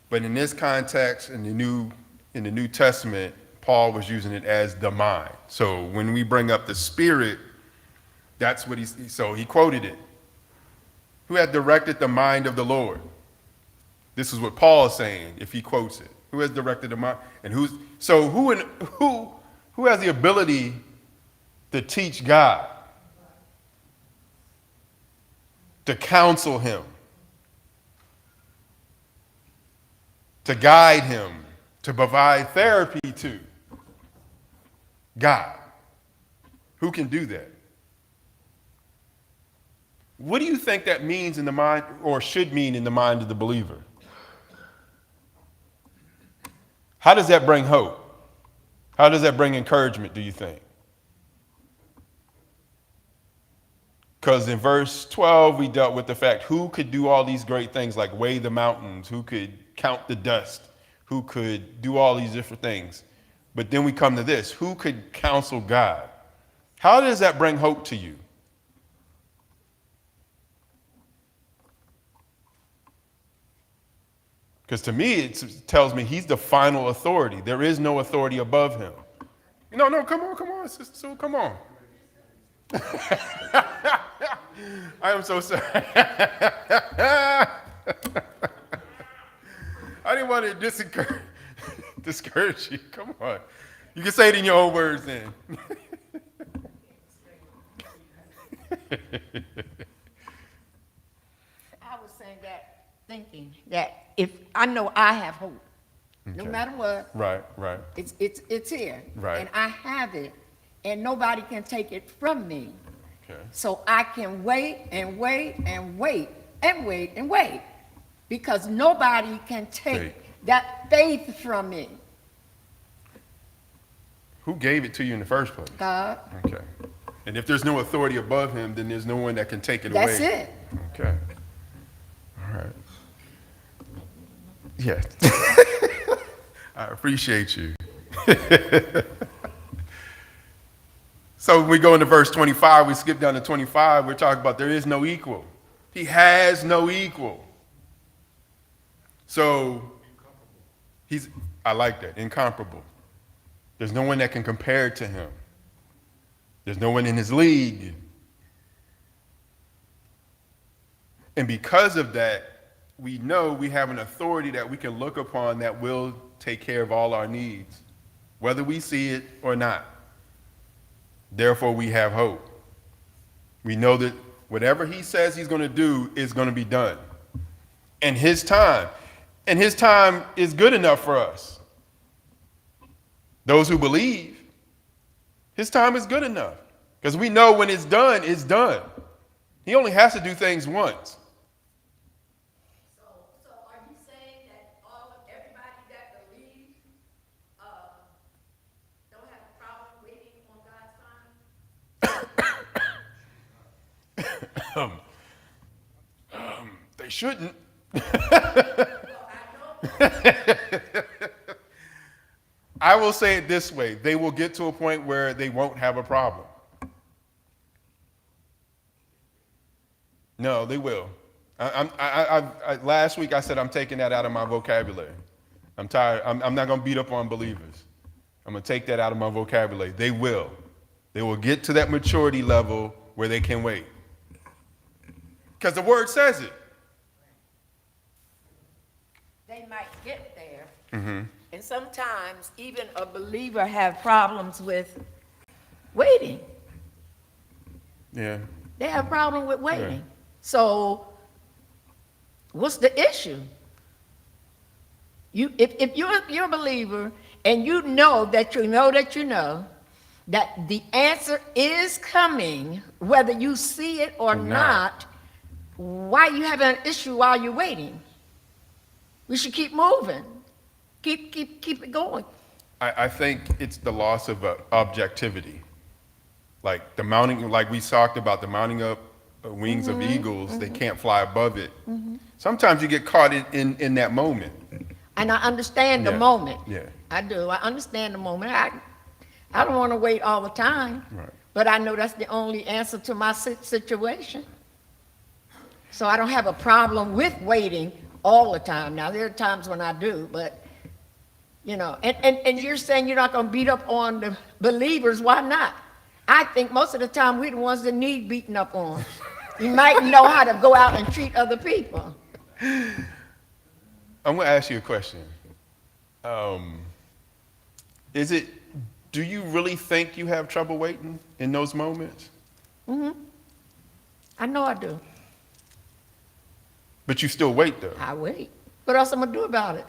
but in this context, in the New Testament, Paul was using it as the mind. So when we bring up the Spirit, that's what he quoted it. Who had directed the mind of the Lord? This is what Paul is saying if he quotes it. Who has directed the mind? And who has the ability to teach God? To counsel him? To guide him? To provide therapy to? God. Who can do that? What do you think that means in the mind, or should mean in the mind of the believer? How does that bring hope? How does that bring encouragement, do you think? Because in verse 12, we dealt with the fact who could do all these great things like weigh the mountains, who could count the dust, who could do all these different things. But then we come to this, who could counsel God? How does that bring hope to you? Because to me, it tells me he's the final authority. There is no authority above him. No, come on, sister, come on. I am so sorry. I didn't want to discourage you. Come on. You can say it in your own words then. I was saying that, thinking that if I know I have hope, no Okay. matter what, Right. it's here. Right. And I have it, and nobody can take it from me. Okay. So I can wait and wait and wait and wait and wait, because nobody can take Faith. that faith from me. Who gave it to you in the first place? God, Okay. And if there's no authority above him, then there's no one that can take it away. that's it. Okay. All right. Yeah. I appreciate you. So when we go into verse 25, we skip down to 25, we're talking about there is no equal. He has no equal. So I like that, incomparable. There's no one that can compare to him. There's no one in his league. And because of that, we know we have an authority that we can look upon that will take care of all our needs, whether we see it or not. Therefore, we have hope. We know that whatever he says he's going to do is going to be done. And his time is good enough for us. Those who believe, his time is good enough. Because we know when it's done, it's done. He only has to do things once. So are you saying that everybody that believes, don't have a problem waiting on God's time? They shouldn't. I will say it this way. They will get to a point where they won't have a problem. No, they will. Last week I said I'm taking that out of my vocabulary. I'm tired. I'm not going to beat up on believers. I'm going to take that out of my vocabulary. They will. They will get to that maturity level where they can wait. Because the word says it. They might get there. And sometimes even a believer have problems with waiting. Yeah. They have problem with waiting. Right. So what's the issue? If you're a believer and you know that that the answer is coming, whether you see it or not, why you having an issue while you're waiting? We should keep moving. Keep it going. I think it's the loss of objectivity. Like the mounting, like we talked about, the mounting up wings of eagles. They can't fly above it. Sometimes you get caught in that moment. And I understand the Yeah, moment. yeah. I do. I understand the moment. I don't want to wait all the time. Right. But I know that's the only answer to my situation. So I don't have a problem with waiting all the time. Now, there are times when I do, but, you know, and you're saying you're not going to beat up on the believers. Why not? I think most of the time we're the ones that need beating up on. You might know how to go out and treat other people. I'm going to ask you a question. Do you really think you have trouble waiting in those moments? I know I do. But you still wait, though. I wait. What else am I going to do about it?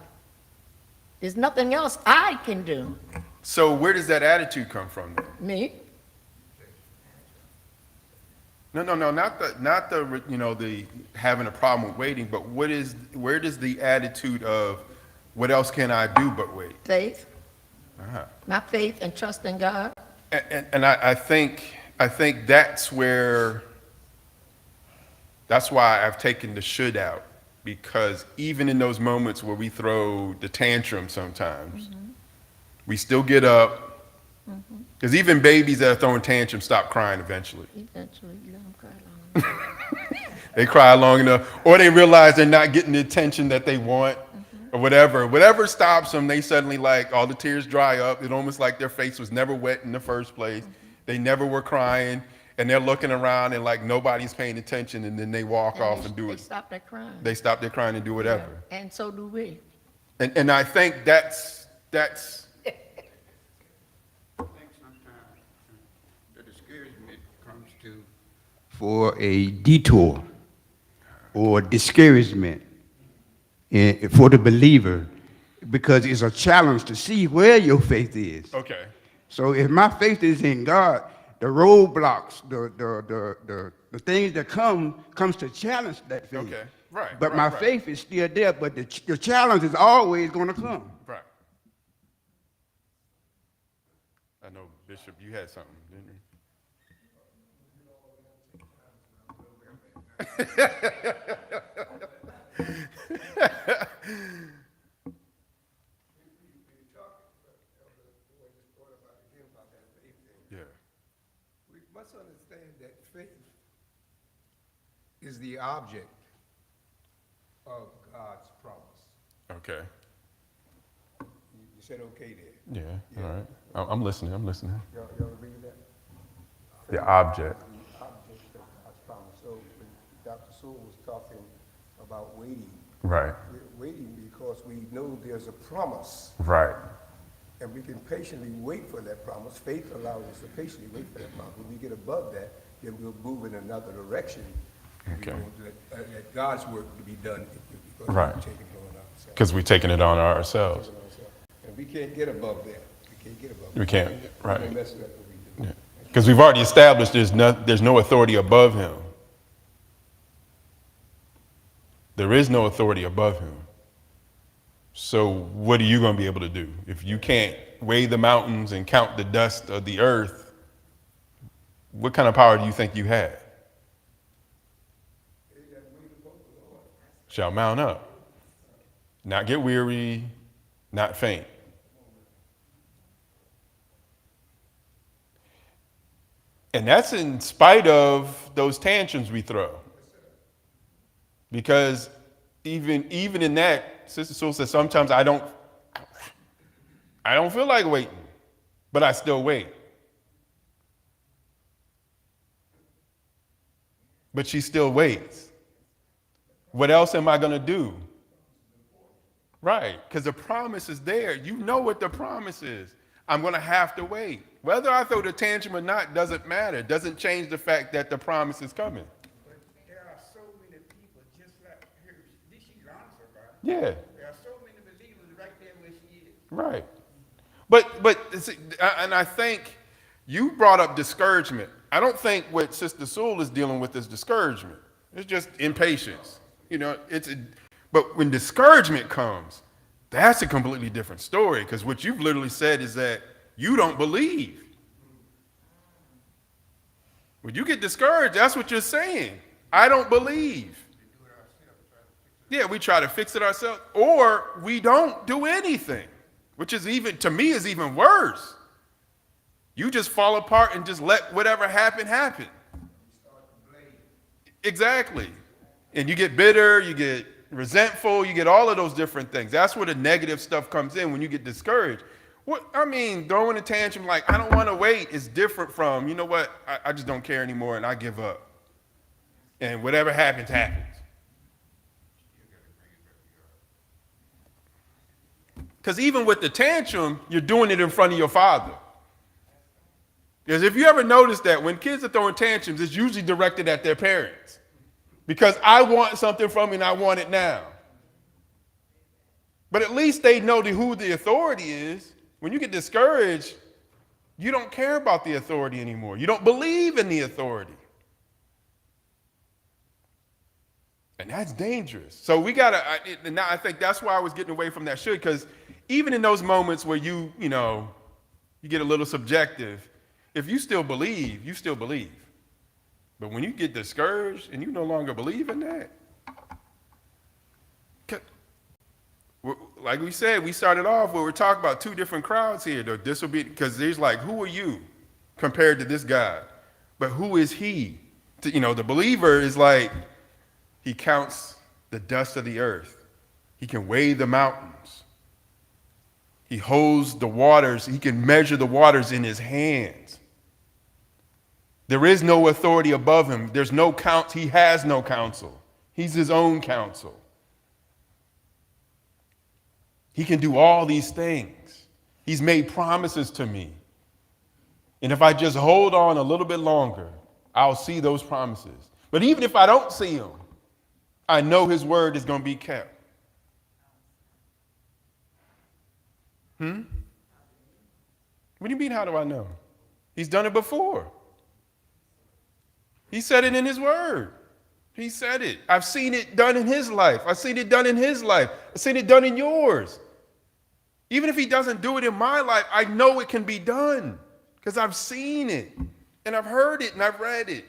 There's nothing else I can do. So where does that attitude come from, then? Me? No, not the you know, the having a problem with waiting, but where does the attitude of what else can I do but wait? Faith. Uh-huh. My faith and trust in God. And I think that's why I've taken the should out, because even in those moments where we throw the tantrum sometimes, we still get up, because even babies that are throwing tantrums stop crying eventually. Eventually, you don't cry long. They cry long enough, or they realize they're not getting the attention that they want, or whatever stops them, they suddenly, like, all the tears dry up. It's almost like their face was never wet in the first place. They never were crying, and they're looking around and like nobody's paying attention, and then they walk off and do They it. stop their crying. They stop their crying and do whatever. And so do we. And I think that's I think sometimes the discouragement comes to for a detour or discouragement for the believer, because it's a challenge to see where your faith is. okay. So if my faith is in God, the roadblocks, the things that comes to challenge that faith. Okay. Right. But right, my right, faith is still there, but the challenge is always going to come. Right. I know, Bishop, you had something, didn't you? Yeah. We must understand that faith is the object of God's promise. Okay. You said okay there. Yeah. All right. I'm listening. Y'all read that? The object. The object of God's promise. So when Dr. Sewell was talking about waiting, Right. we're waiting because we know there's a promise, Right. and we can patiently wait for that promise. Faith allows us to patiently wait for that promise. When we get above that, then we'll move in another direction. Okay. Let God's work to be done, because Right. we're taking it on ourselves. Because we're taking it on ourselves. And we can't get above that. We can't get above that. We can't, right. We mess it up what we do. Because we've already established there's no authority above him. There is no authority above him. So what are you going to be able to do? If you can't weigh the mountains and count the dust of the earth, what kind of power do you think you have? Shall mount up. Not get weary, not faint. And that's in spite of those tantrums we throw. Because even in that, Sister Sewell says, sometimes I don't feel like waiting, but I still wait. But she still waits. What else am I going to do? Right, because the promise is there. You know what the promise is. I'm going to have to wait. Whether I throw the tantrum or not doesn't matter. It doesn't change the fact that the promise is coming. But there are so many people just like her. She's honest about it. Yeah. There are so many believers right there where she is. Right. But see, and I think you brought up discouragement. I don't think what Sister Sewell is dealing with is discouragement. It's just impatience. You know, but when discouragement comes, that's a completely different story, because what you've literally said is that you don't believe. When you get discouraged, that's what you're saying. I don't believe. Yeah, we try to fix it ourselves, or we don't do anything, which is even, to me, is even worse. You just fall apart and just let whatever happen, happen. Exactly. And you get bitter, you get resentful, you get all of those different things. That's where the negative stuff comes in when you get discouraged. What I mean, throwing a tantrum like, I don't want to wait, is different from, you know what, I just don't care anymore and I give up. And whatever happens, happens. Because even with the tantrum, you're doing it in front of your father. Because if you ever notice that when kids are throwing tantrums, it's usually directed at their parents. Because I want something from you and I want it now. But at least they know who the authority is. When you get discouraged, you don't care about the authority anymore. You don't believe in the authority. And that's dangerous. So we gotta, now I think that's why I was getting away from that should, because even in those moments where you get a little subjective, if you still believe, you still believe. But when you get discouraged and you no longer believe in that, like we said, we started off where we're talking about two different crowds here. The disobedient, because there's like, who are you compared to this God? But who is he? The believer is like, he counts the dust of the earth. He can weigh the mountains. He holds the waters. He can measure the waters in his hands. There is no authority above him. There's no count. He has no counsel. He's his own counsel. He can do all these things. He's made promises to me. And if I just hold on a little bit longer, I'll see those promises. But even if I don't see them, I know his word is going to be kept. What do you mean, how do I know? He's done it before. He said it in his word. He said it. I've seen it done in his life. I've seen it done in his life. I've seen it done in yours. Even if he doesn't do it in my life, I know it can be done because I've seen it and I've heard it and I've read it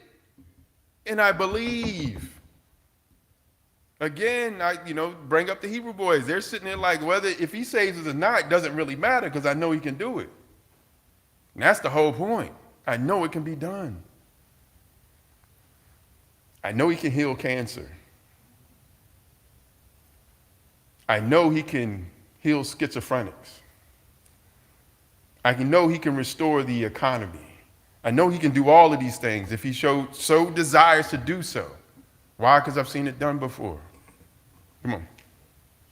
and I believe. Again, I bring up the Hebrew boys. They're sitting there like, if he saves us or not, it doesn't really matter because I know he can do it. And that's the whole point. I know it can be done. I know he can heal cancer. I know he can heal schizophrenics. I know he can restore the economy. I know he can do all of these things if he so desires to do so. Why? Because I've seen it done before. Come on.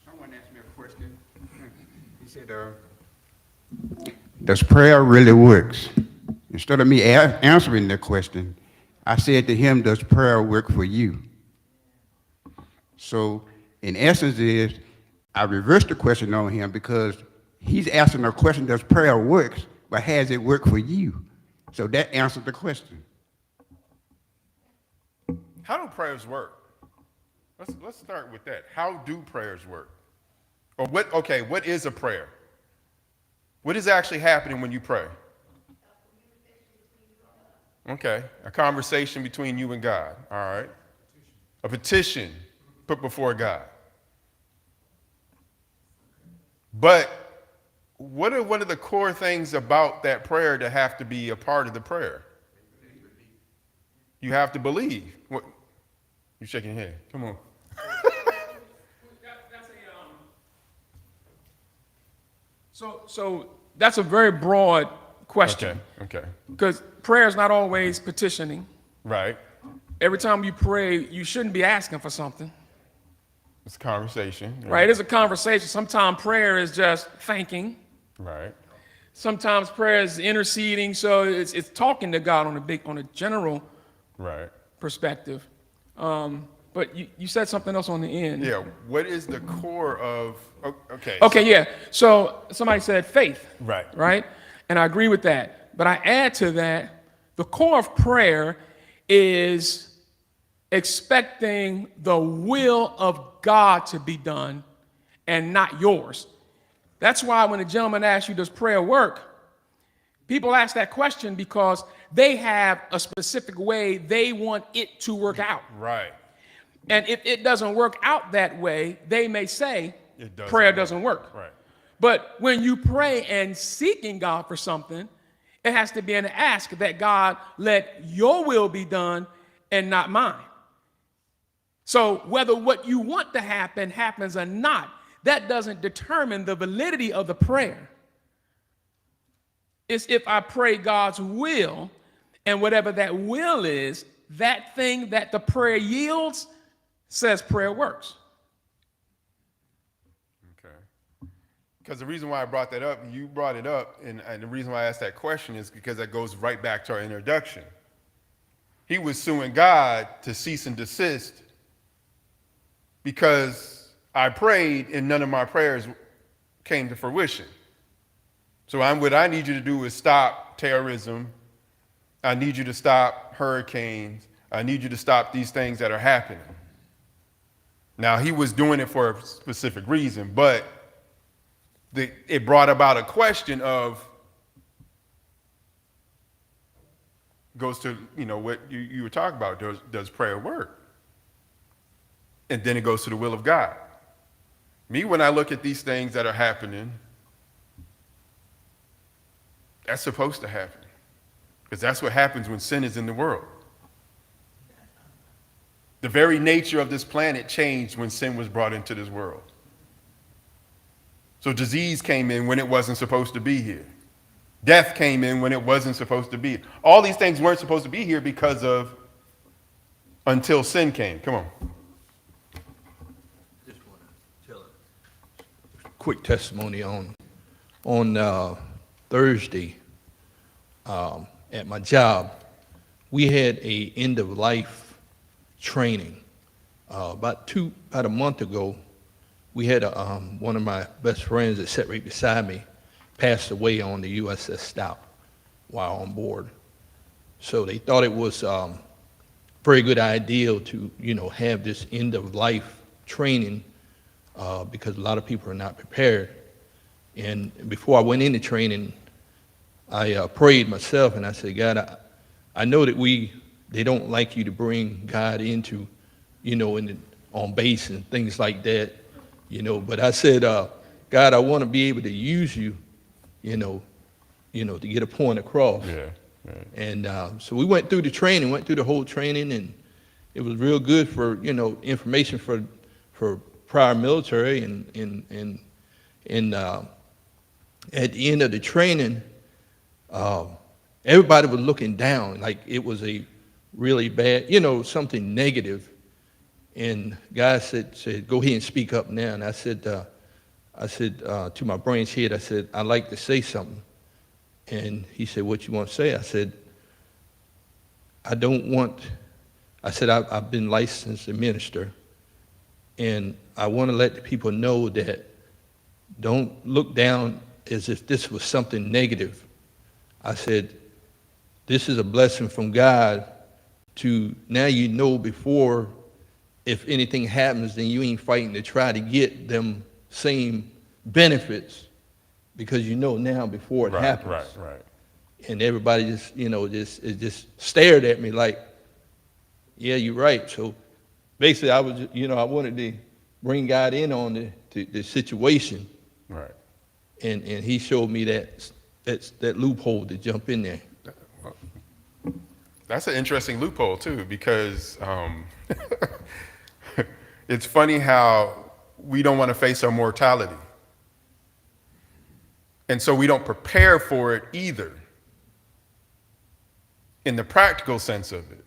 Someone asked me a question. He said, does prayer really works? Instead of me answering the question, I said to him, does prayer work for you? So in essence I reversed the question on him because he's asking a question, does prayer work, but has it worked for you? So that answered the question. How do prayers work? Let's start with that. How do prayers work? Or what is a prayer? What is actually happening when you pray? Okay, a conversation between you and God, all right? A petition put before God. But what are one of the core things about that prayer that have to be a part of the prayer? You have to believe. What? You're shaking your head. Come on. So that's a very broad question. Okay. Because prayer is not always petitioning. Right. Every time you pray, you shouldn't be asking for something. It's a conversation. Right? It's a conversation. Sometimes prayer is just thanking. Right. Sometimes prayer is interceding. So it's talking to God on a general perspective. But you said something else on the end. Yeah. What is the core of? Okay. Okay. Yeah. So somebody said faith. Right. Right. And I agree with that. But I add to that, the core of prayer is expecting the will of God to be done and not yours. That's why when the gentleman asked you, does prayer work? People ask that question because they have a specific way they want it to work out. Right. And if it doesn't work out that way, they may say It doesn't prayer work. doesn't work. Right. But when you pray and seeking God for something, it has to be an ask that God, let your will be done and not mine. So whether what you want to happen happens or not, that doesn't determine the validity of the prayer. It's if I pray God's will, and whatever that will is, that thing that the prayer yields says prayer works. Okay. Because the reason why I brought that up, you brought it up, and the reason why I asked that question is because that goes right back to our introduction. He was suing God to cease and desist because I prayed and none of my prayers came to fruition. So what I need you to do is stop terrorism. I need you to stop hurricanes. I need you to stop these things that are happening. Now, he was doing it for a specific reason, but it brought about a question of, goes to, what you were talking about, does prayer work? And then it goes to the will of God. Me, when I look at these things that are happening, that's supposed to happen. Because that's what happens when sin is in the world. The very nature of this planet changed when sin was brought into this world. So disease came in when it wasn't supposed to be here. Death came in when it wasn't supposed to be. All these things weren't supposed to be here because of until sin came. Come on. Just want to tell a quick testimony on Thursday at my job. We had a end of life training. About a month ago, we had one of my best friends that sat right beside me passed away on the USS Stout while on board. So they thought it was very good idea to, have this end of life training because a lot of people are not prepared. And before I went into training, I prayed myself and I said, God, I know that they don't like you to bring God into, on base and things like that, but I said, God, I want to be able to use you, to get a point across. Yeah. Right. And so we went through the whole training, and it was real good for, information for prior military. And at the end of the training, everybody was looking down, like it was a really bad, something negative. And God said, go ahead and speak up now. And I said to my branch head, I said, I'd like to say something. And he said, what you want to say? I said, I've been licensed a minister, and I want to let the people know that don't look down as if this was something negative. I said, this is a blessing from God to now before if anything happens, then you ain't fighting to try to get them same benefits because now before it happens. Right. And everybody just stared at me like, yeah, you're right. So basically I was, I wanted to bring God in on the situation. Right. And he showed me that loophole to jump in there. That's an interesting loophole too, because it's funny how we don't want to face our mortality. And so we don't prepare for it either. In the practical sense of it,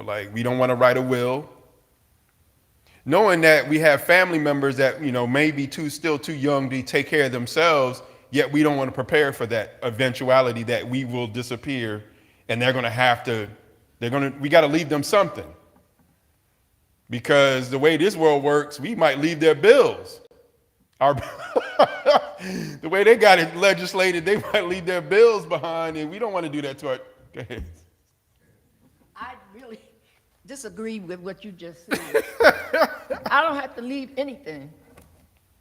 like we don't want to write a will, knowing that we have family members that, may be still too young to take care of themselves, yet we don't want to prepare for that eventuality that we will disappear and we got to leave them something. Because the way this world works, we might leave their bills. The way they got it legislated, they might leave their bills behind, and we don't want to do that to our. Go ahead. I really disagree with what you just said. I don't have to leave anything.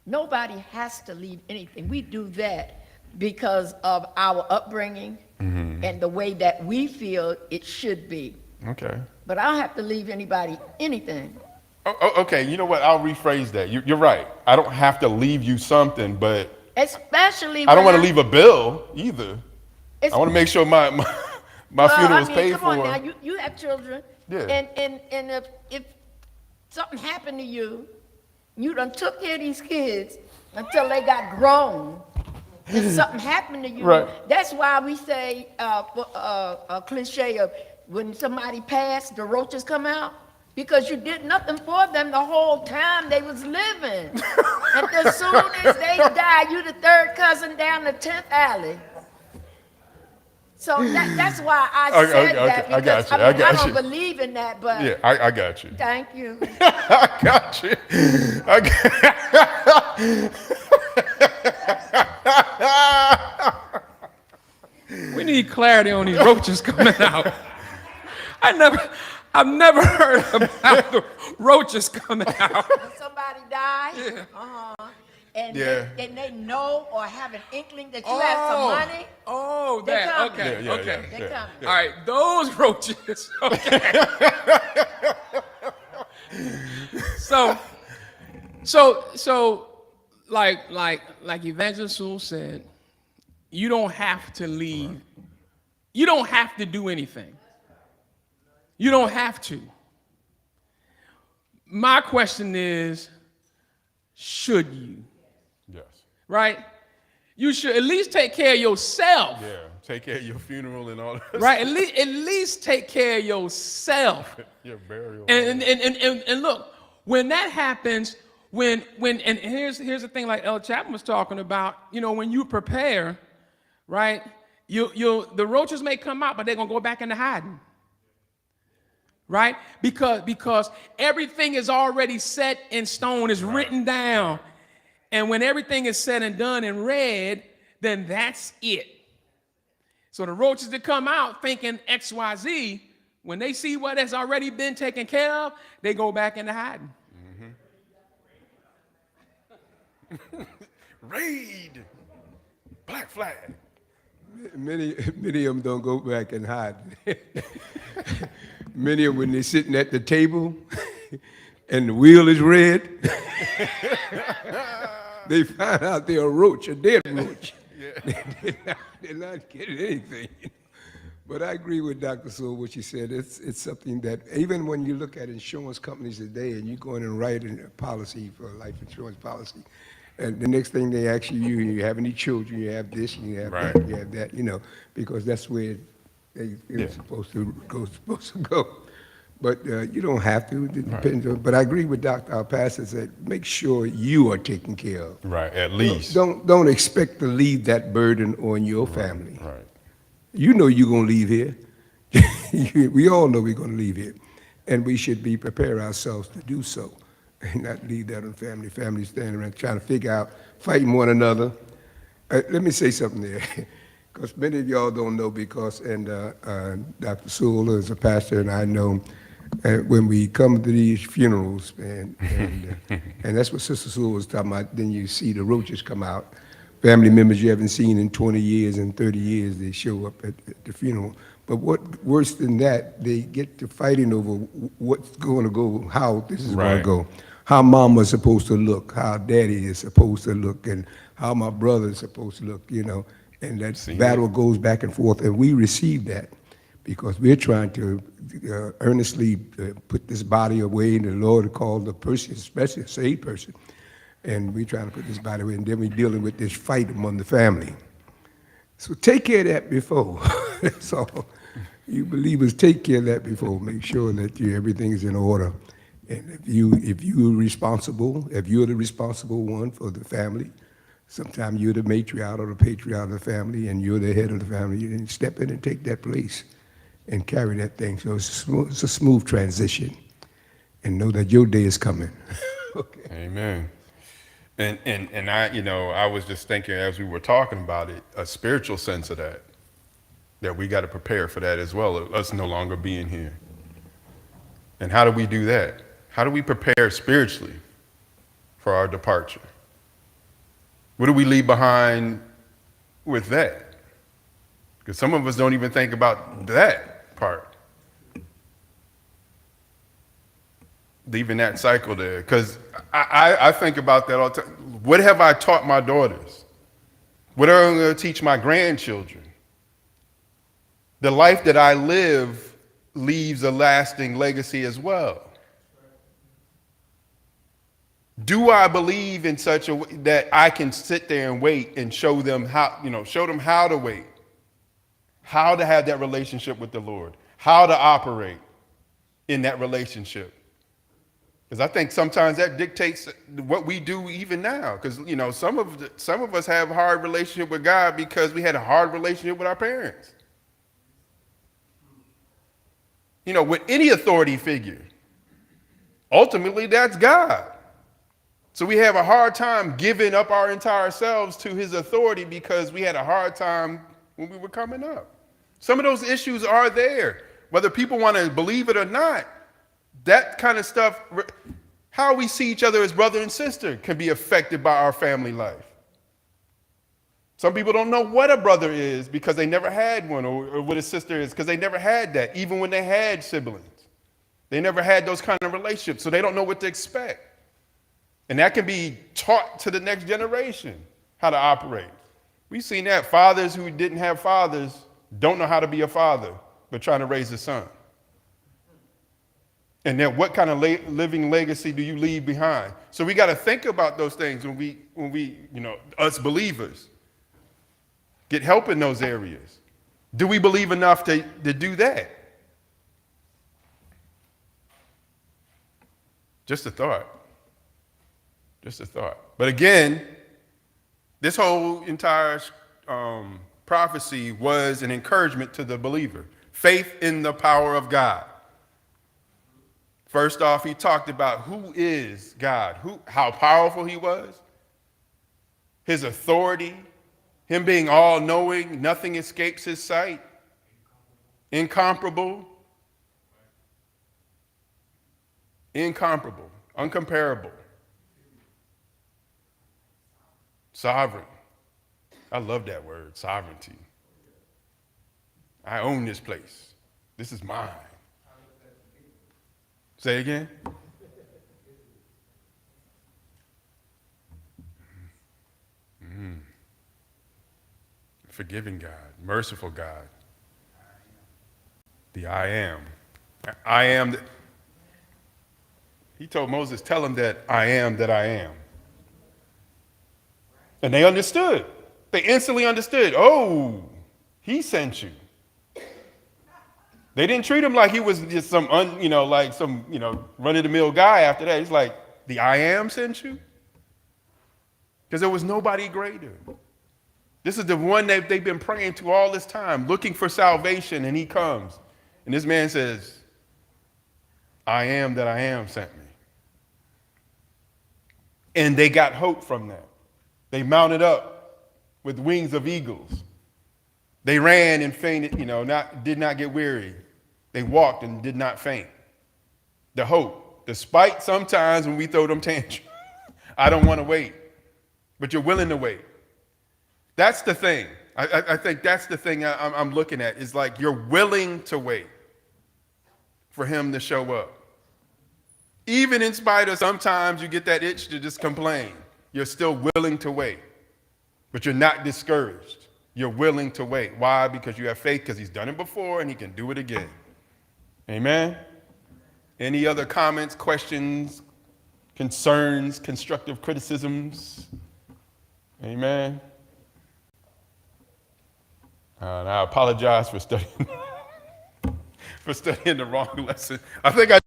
Nobody has to leave anything. We do that because of our upbringing, and the way that we feel it should be. Okay. But I don't have to leave anybody anything. Okay, you know what? I'll rephrase that. You're right. I don't have to leave you something, but Especially I don't when want to leave a bill either. it's- I want to make sure my well, funeral I is mean, paid come on for. now, you have children. Yeah. And if something happened to you, you done took care of these kids until they got grown. If something happened to you, Right. that's why we say a cliche of when somebody passed, the roaches come out. Because you did nothing for them the whole time they was living. And as soon as they die, you the third cousin down the 10th alley. So that's why I Okay, said okay, that, I got because you, I, I mean, got I don't you. believe in that, but Yeah, I got you. thank you. I got you. We need clarity on these roaches coming out. I've never heard about the roaches coming out. When somebody dies, and, Yeah. they know or have an inkling that you have some money, Oh, They that, come. okay, Yeah, okay. they come. All right, those roaches. Okay. so, like Evangelist Sewell said, you don't have to leave. You don't have to do anything. You don't have to. My question is, should you? Yes. Right? You should at least take care of yourself. Yeah. Take care of your funeral and all that. Right? At least take care of yourself. Your burial. And look, when that happens, and here's the thing, like El Chapman was talking about, when you prepare, right? The roaches may come out, but they're gonna go back into hiding. Right? Because everything is already set in stone, is written down. And when everything is said and done and read, then that's it. So the roaches that come out thinking XYZ, when they see what has already been taken care of, they go back into hiding. Raid. Black flag. Many of them don't go back and hide. Many of them, when they're sitting at the table and the wheel is red, they find out they're a roach, a dead roach. They're not getting anything. But I agree with Dr. Sewell, what she said. It's something that, even when you look at insurance companies today and you go in and write a policy for a life insurance policy, and the next thing they ask you have any children, you have this, you have Right. that, you have that, because that's where it's supposed to go. But you don't have to. It depends on. But I agree with our pastor said, make sure you are taken care of. Right. At least. Don't expect to leave that burden on your family. Right. You know you're going to leave here. We all know we're going to leave here. And we should be prepare ourselves to do so and not leave that on family. Family standing around trying to figure out, fighting one another. Let me say something there, because many of y'all don't know because, and Dr. Sewell is a pastor, and I know when we come to these funerals, and that's what Sister Sewell was talking about, then you see the roaches come out. Family members you haven't seen in 20 years and 30 years, they show up at the funeral. But what worse than that, they get to fighting over what's going to go, how this is going Right. to go, how mama's supposed to look, how daddy is supposed to look, and how my brother is supposed to look, and that battle goes back and forth, and we receive that because we're trying to earnestly put this body away, and the Lord called the person, especially a saved person, and we're trying to put this body away, and then we're dealing with this fight among the family. So take care of that before. That's all. You believers, take care of that before. Make sure that everything is in order. And if you're responsible, if you're the responsible one for the family, sometimes you're the matriarch or the patriarch of the family, and you're the head of the family, you can step in and take that place and carry that thing. So it's a smooth transition. And know that your day is coming. Okay. Amen. And I, I was just thinking as we were talking about it, a spiritual sense of that we got to prepare for that as well, us no longer being here. And how do we do that? How do we prepare spiritually for our departure? What do we leave behind with that? Because some of us don't even think about that part. Leaving that cycle there. Because I think about that all the time. What have I taught my daughters? What am I going to teach my grandchildren? The life that I live leaves a lasting legacy as well. Do I believe in such a way that I can sit there and wait and show them how, show them how to wait, how to have that relationship with the Lord, how to operate in that relationship? Because I think sometimes that dictates what we do even now. Because, some of us have a hard relationship with God because we had a hard relationship with our parents. With any authority figure, ultimately that's God. So we have a hard time giving up our entire selves to his authority because we had a hard time when we were coming up. Some of those issues are there, whether people want to believe it or not. That kind of stuff, how we see each other as brother and sister can be affected by our family life. Some people don't know what a brother is because they never had one, or what a sister is because they never had that, even when they had siblings. They never had those kind of relationships, so they don't know what to expect. And that can be taught to the next generation, how to operate. We've seen that. Fathers who didn't have fathers don't know how to be a father, but trying to raise a son. And then what kind of living legacy do you leave behind? So we got to think about those things when we, us believers, get help in those areas. Do we believe enough to do that? Just a thought. Just a thought. But again, this whole entire prophecy was an encouragement to the believer. Faith in the power of God. First off, he talked about who is God, how powerful he was, his authority, him being all-knowing, nothing escapes his sight, incomparable, uncomparable, sovereign. I love that word, sovereignty. I own this place. This is mine. Say again? Forgiving God, merciful God. The I am. I am. He told Moses, tell him that I am that I am. And they understood. They instantly understood. Oh, he sent you. They didn't treat him like he was just some run-of-the-mill guy after that. He's like, the I am sent you? Because there was nobody greater. This is the one that they've been praying to all this time, looking for salvation, and he comes. And this man says, I am that I am sent me. And they got hope from that. They mounted up with wings of eagles. They ran and fainted, did not get weary. They walked and did not faint. The hope, despite sometimes when we throw them tantrums, I don't want to wait, but you're willing to wait. That's the thing. I think that's the thing I'm looking at, is like you're willing to wait for him to show up. Even in spite of sometimes you get that itch to just complain, you're still willing to wait, but you're not discouraged. You're willing to wait. Why? Because you have faith, because he's done it before and he can do it again. Amen? Any other comments, questions, concerns, constructive criticisms? Amen? And I apologize for studying the wrong lesson. I think I